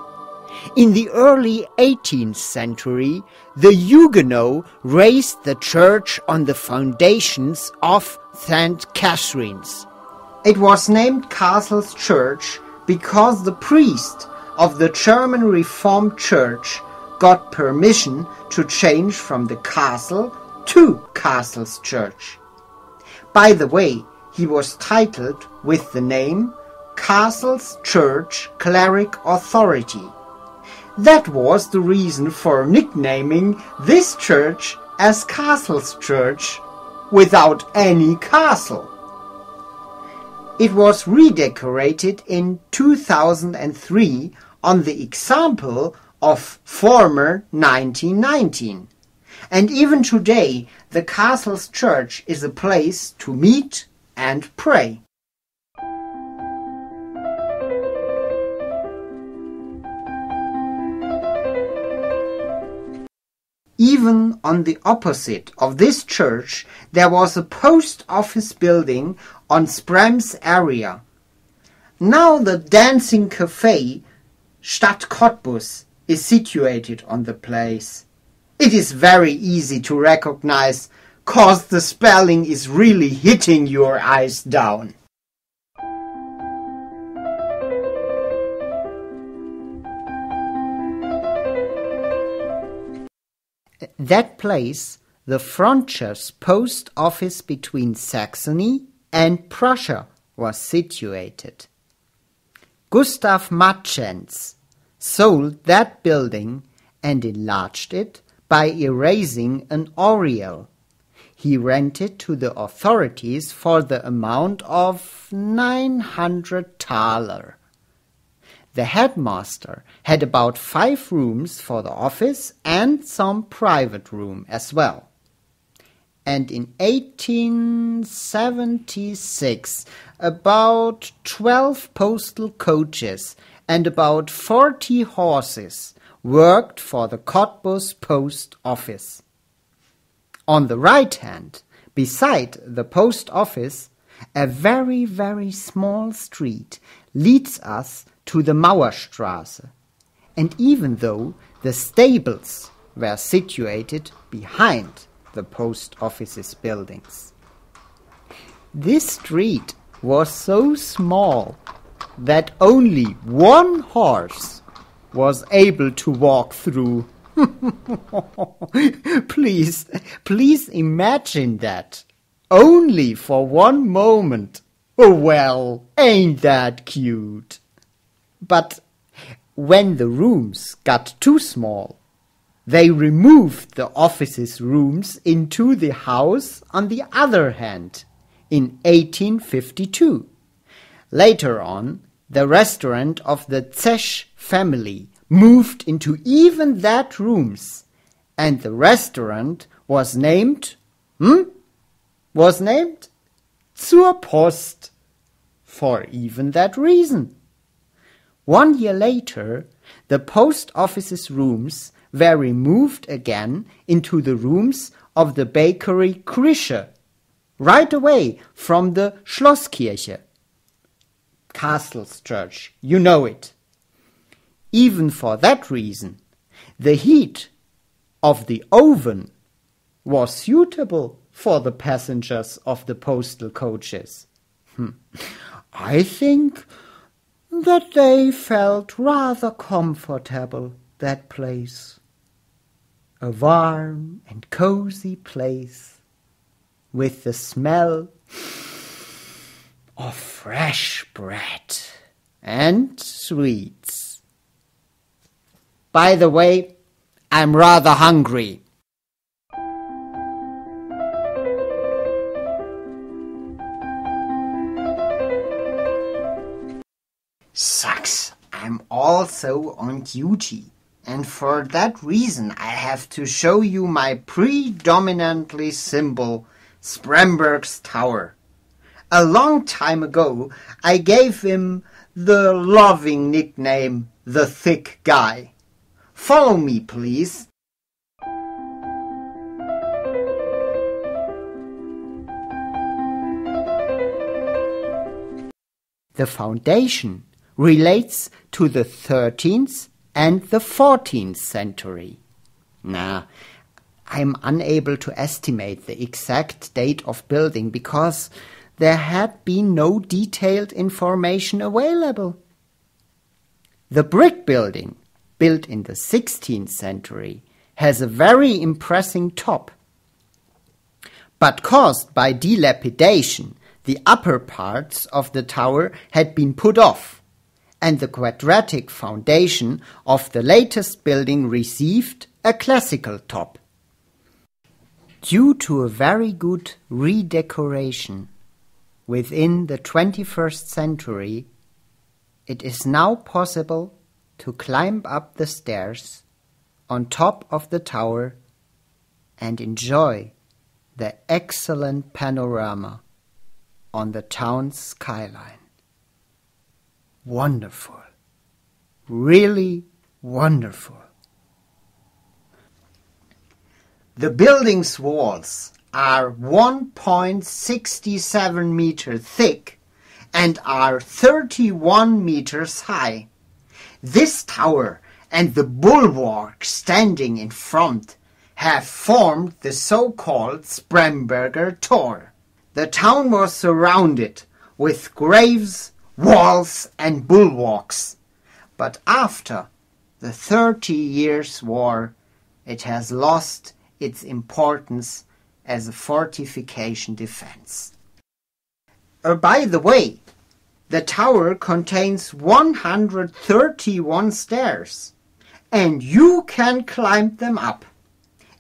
In the early 18th century, the Huguenots raised the church on the foundations of St. Catherine's. It was named Castle's Church because the priest of the German Reformed Church got permission to change from the castle to Castle's Church. By the way, he was titled with the name Castle's Church Cleric Authority. That was the reason for nicknaming this church as Castle's Church without any castle. It was redecorated in 2003 on the example of former 1919. And even today, the Castle's Church is a place to meet and pray. Even on the opposite of this church, there was a post office building on Sprem's area. Now the dancing cafe Stadt Cottbus is situated on the place. It is very easy to recognize, cause the spelling is really hitting your eyes down. that place the frontier's post office between Saxony and Prussia was situated. Gustav Matschens sold that building and enlarged it by erasing an oriel. He rented to the authorities for the amount of 900 thaler. The headmaster had about 5 rooms for the office and some private room as well. And in 1876, about 12 postal coaches and about 40 horses worked for the Cottbus Post Office. On the right hand, beside the post office, a very, very small street leads us to the Mauerstraße, and even though the stables were situated behind the post office's buildings, this street was so small that only one horse was able to walk through. Please imagine that. Only for one moment. Oh, well, ain't that cute? But when the rooms got too small, they removed the office's rooms into the house on the other hand in 1852. Later on, the restaurant of the Zesch family moved into even that rooms, and the restaurant was named Zur Post for even that reason. 1 year later, the post office's rooms were removed again into the rooms of the bakery Krische, right away from the Schlosskirche, Castle's Church, you know it. Even for that reason, the heat of the oven was suitable for the passengers of the postal coaches. I think that they felt rather comfortable, that place. A warm and cozy place with the smell of fresh bread and sweets. By the way, I'm rather hungry. Sucks, I'm also on duty, and for that reason I have to show you my predominantly simple Spremberg's Tower. A long time ago I gave him the loving nickname, the Thick Guy. Follow me, please. The foundation relates to the 13th and the 14th century. I'm unable to estimate the exact date of building because there had been no detailed information available. The brick building, built in the 16th century, has a very impressive top. But caused by dilapidation, the upper parts of the tower had been put off, and the quadratic foundation of the latest building received a classical top. Due to a very good redecoration within the 21st century, it is now possible to climb up the stairs on top of the tower and enjoy the excellent panorama on the town's skyline. Wonderful. Really wonderful. The building's walls are 1.67 meters thick and are 31 meters high. This tower and the bulwark standing in front have formed the so-called Spremberger Tor. The town was surrounded with graves, walls and bulwarks, but after the 30 Years' War it has lost its importance as a fortification defense. By the way, the tower contains 131 stairs, and you can climb them up.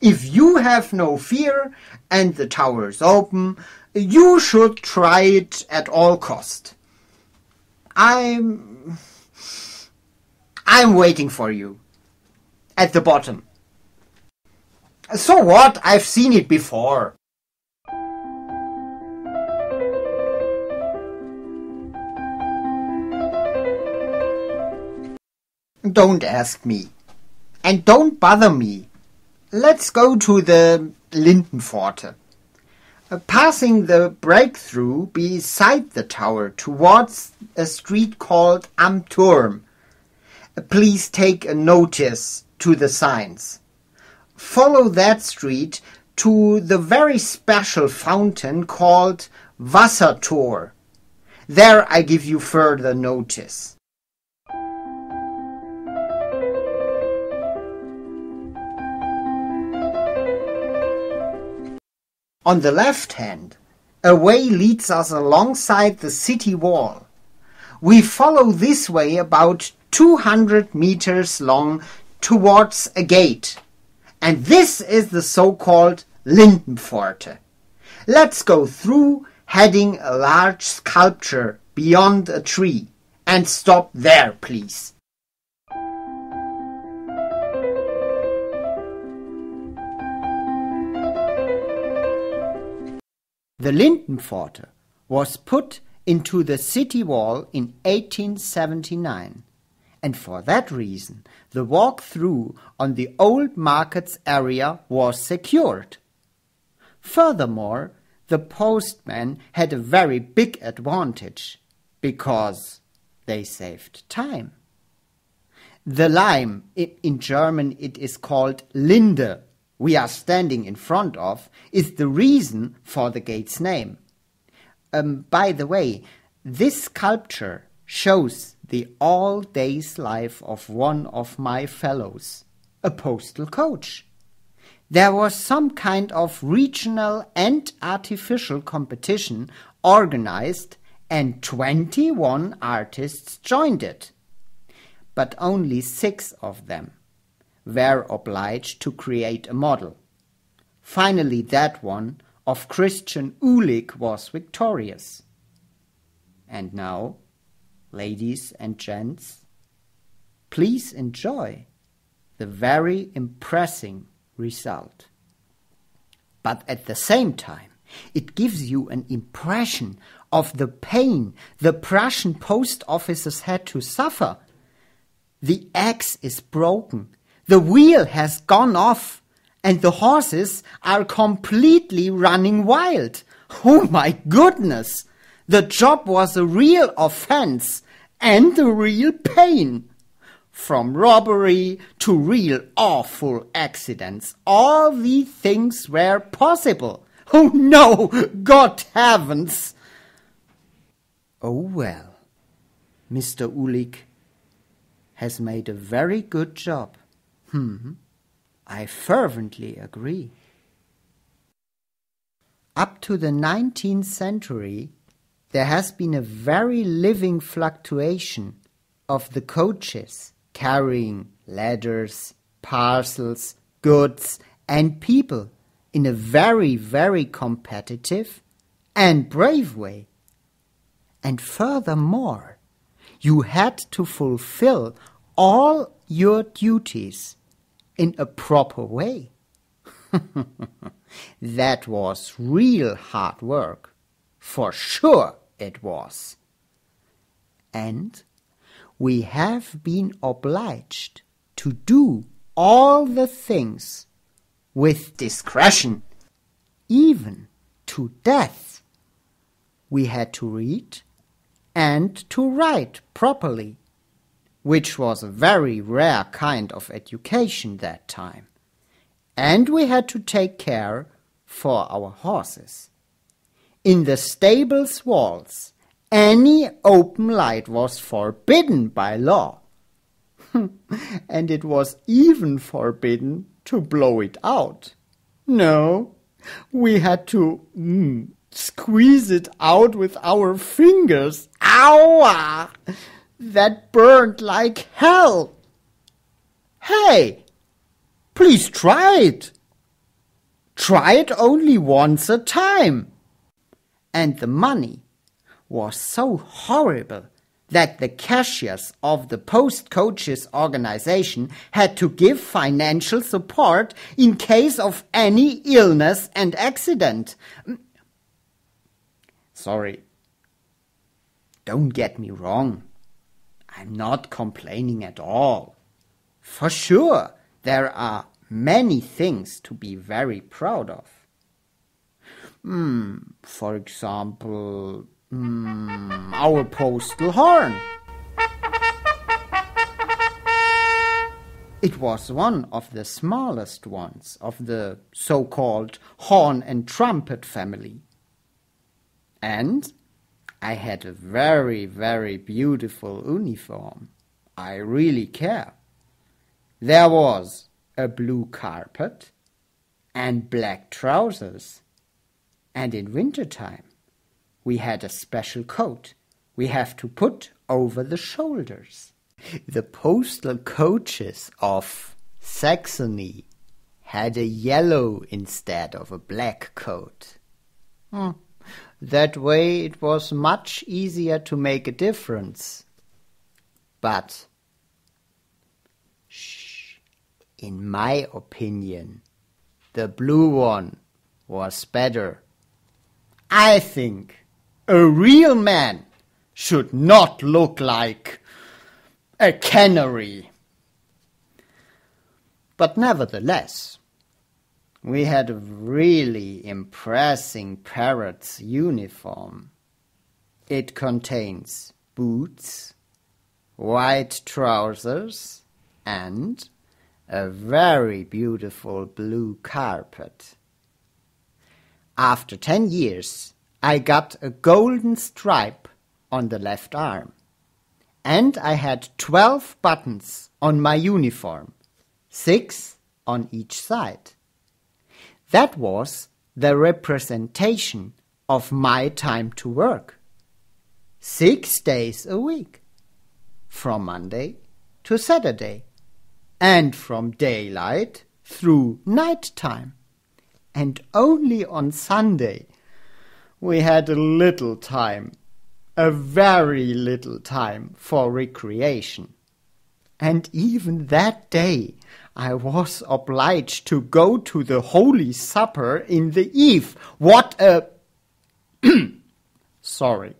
If you have no fear and the tower is open, you should try it at all cost. I'm waiting for you at the bottom. So what? I've seen it before. Don't ask me. And don't bother me. Let's go to the Lindenpforte. Passing the breakthrough beside the tower towards a street called Am Turm. Please take a notice to the signs. Follow that street to the very special fountain called Wassertor. There I give you further notice. On the left hand, a way leads us alongside the city wall. We follow this way about 200 meters long towards a gate. And this is the so-called Lindenpforte. Let's go through, heading a large sculpture beyond a tree. And stop there, please. The Lindenpforte was put into the city wall in 1879, and for that reason the walk-through on the old markets area was secured. Furthermore, the postmen had a very big advantage, because they saved time. The lime, in German it is called Linde, we are standing in front of, is the reason for the gate's name. By the way, this sculpture shows the all-days life of one of my fellows, a postal coach. There was some kind of regional and artificial competition organized, and 21 artists joined it. But only 6 of them were obliged to create a model. Finally, that one of Christian Uhlig was victorious. And now, ladies and gents, please enjoy the very impressive result. But at the same time, it gives you an impression of the pain the Prussian post offices had to suffer. The axe is broken, the wheel has gone off, and the horses are completely running wild. Oh my goodness! The job was a real offense and a real pain. From robbery to real awful accidents, all these things were possible. Oh no, God heavens! Oh well, Mr. Uhlig has made a very good job. I fervently agree. Up to the 19th century, there has been a very living fluctuation of the coaches carrying letters, parcels, goods, and people in a very, very competitive and brave way. And furthermore, you had to fulfill all your duties in a proper way. That was real hard work. For sure it was. And we have been obliged to do all the things with discretion, even to death. We had to read and to write properly, which was a very rare kind of education that time. And we had to take care for our horses. In the stable's walls, any open light was forbidden by law. And it was even forbidden to blow it out. No, we had to squeeze it out with our fingers. Ow! That burned like hell. Hey, please try it. Try it only once a time. And the money was so horrible that the cashiers of the Post Coaches organization had to give financial support in case of any illness and accident. Sorry, don't get me wrong. I'm not complaining at all. For sure, there are many things to be very proud of. For example, our postal horn. It was one of the smallest ones of the so-called horn and trumpet family. And I had a very, very beautiful uniform. I really care. There was a blue carpet and black trousers. And in wintertime, we had a special coat we have to put over the shoulders. The postal coaches of Saxony had a yellow instead of a black coat. That way it was much easier to make a difference. But, in my opinion, the blue one was better. I think a real man should not look like a canary. But nevertheless, we had a really impressive parrot's uniform. It contains boots, white trousers, and a very beautiful blue carpet. After 10 years, I got a golden stripe on the left arm, and I had 12 buttons on my uniform, 6 on each side. That was the representation of my time to work. 6 days a week, from Monday to Saturday, and from daylight through night time. And only on Sunday we had a little time, a very little time for recreation. And even that day I was obliged to go to the Holy Supper in the eve. What a... Sorry.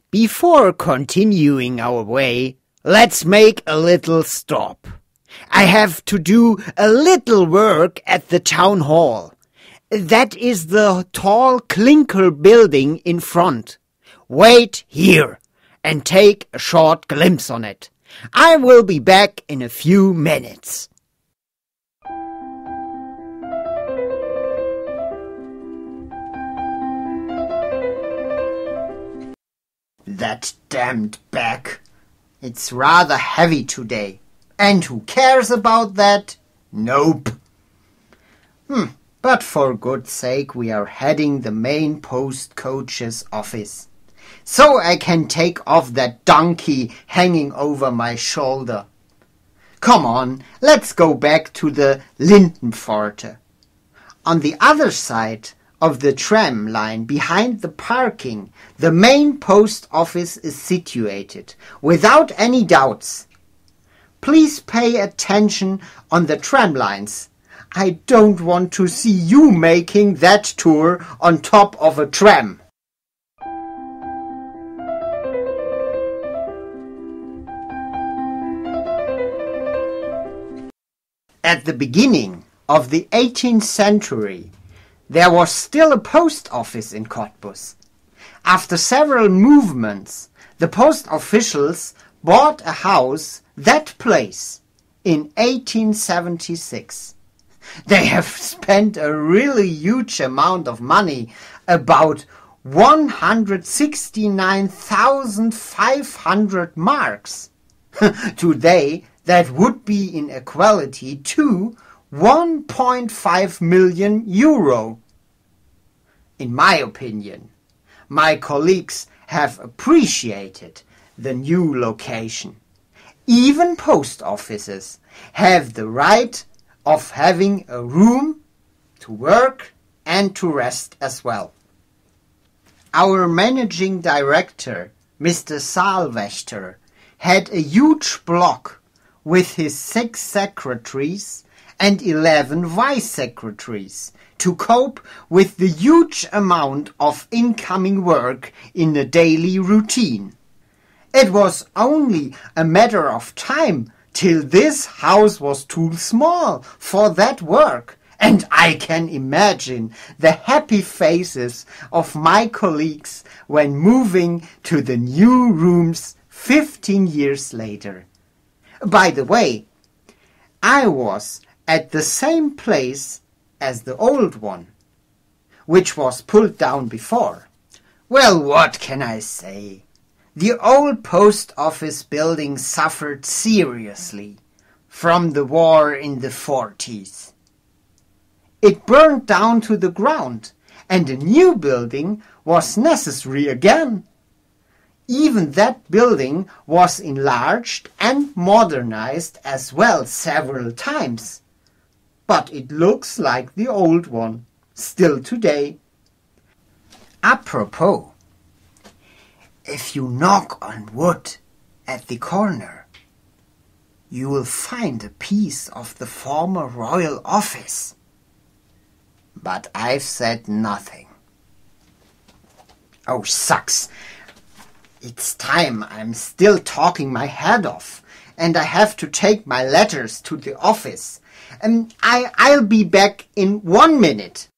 Before continuing our way, let's make a little stop. I have to do a little work at the town hall. That is the tall clinker building in front. Wait here and take a short glimpse on it. I will be back in a few minutes. That damned bag. It's rather heavy today. And who cares about that? Nope. But for good's sake, we are heading the main post coach's office. So I can take off that donkey hanging over my shoulder. Come on, let's go back to the Lindenpforte. On the other side of the tram line behind the parking, the main post office is situated, without any doubts. Please pay attention on the tram lines. I don't want to see you making that tour on top of a tram. At the beginning of the 18th century, there was still a post office in Cottbus. After several movements, the post officials bought a house, that place, in 1876. They have spent a really huge amount of money, about 169,500 marks. Today, that would be in equality to 1.5 million euro. In my opinion, my colleagues have appreciated the new location. Even post offices have the right of having a room to work and to rest as well. Our managing director, Mr. Saalwächter, had a huge block with his 6 secretaries and 11 vice secretaries to cope with the huge amount of incoming work in the daily routine. It was only a matter of time till this house was too small for that work, and I can imagine the happy faces of my colleagues when moving to the new rooms 15 years later. By the way, I was at the same place as the old one, which was pulled down before. Well, what can I say? The old post office building suffered seriously from the war in the 40s. It burned down to the ground, and a new building was necessary again. Even that building was enlarged and modernized as well several times. But it looks like the old one, still today. Apropos, if you knock on wood at the corner, you will find a piece of the former royal office. But I've said nothing. Oh, sucks. It's time. I'm still talking my head off, and I have to take my letters to the office. I'll be back in 1 minute.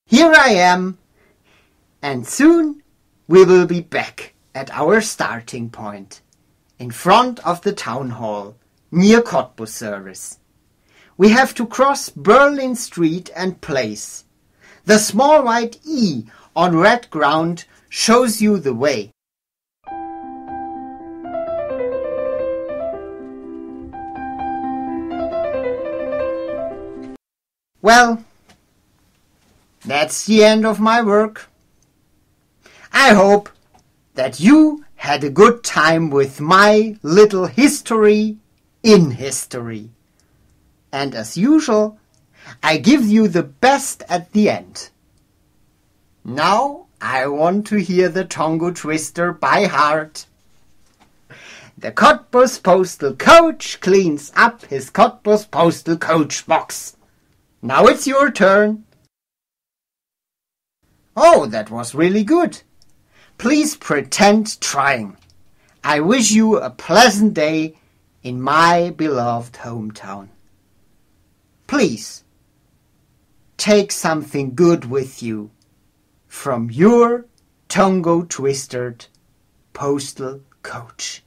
Here I am, and soon we will be back at our starting point, in front of the town hall, near Cottbus service. We have to cross Berlin Street and Place. The small white E on red ground shows you the way. Well, that's the end of my work. I hope that you had a good time with my little history in history. And as usual, I give you the best at the end. Now I want to hear the Tongo Twister by heart. The Cottbus Postal Coach cleans up his Cottbus Postal Coach box. Now it's your turn. Oh, that was really good. Please pretend trying. I wish you a pleasant day in my beloved hometown. Please, take something good with you from your Tongo Twisted Postal Coach.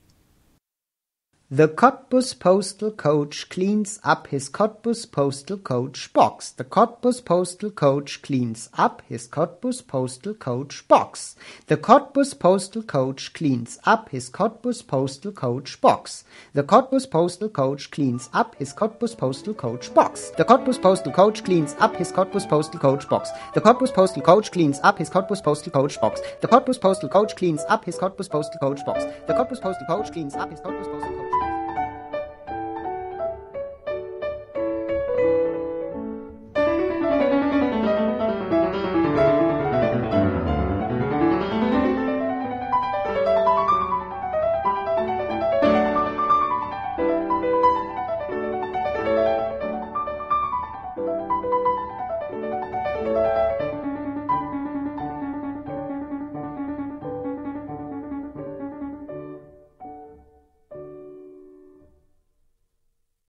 The Cottbus Postal Coach cleans up his Cottbus Postal Coach box. The Cottbus Postal Coach cleans up his Cottbus Postal Coach box. The Cottbus Postal Coach cleans up his Cottbus Postal Coach box. The Cottbus Postal Coach cleans up his Cottbus Postal Coach box. The Cottbus Postal Coach cleans up his Cottbus Postal Coach box. The Cottbus Postal Coach cleans up his Cottbus Postal Coach box. The Cottbus Postal Coach cleans up his Cottbus Postal Coach box. The Cottbus Postal Coach cleans up his Cottbus Postal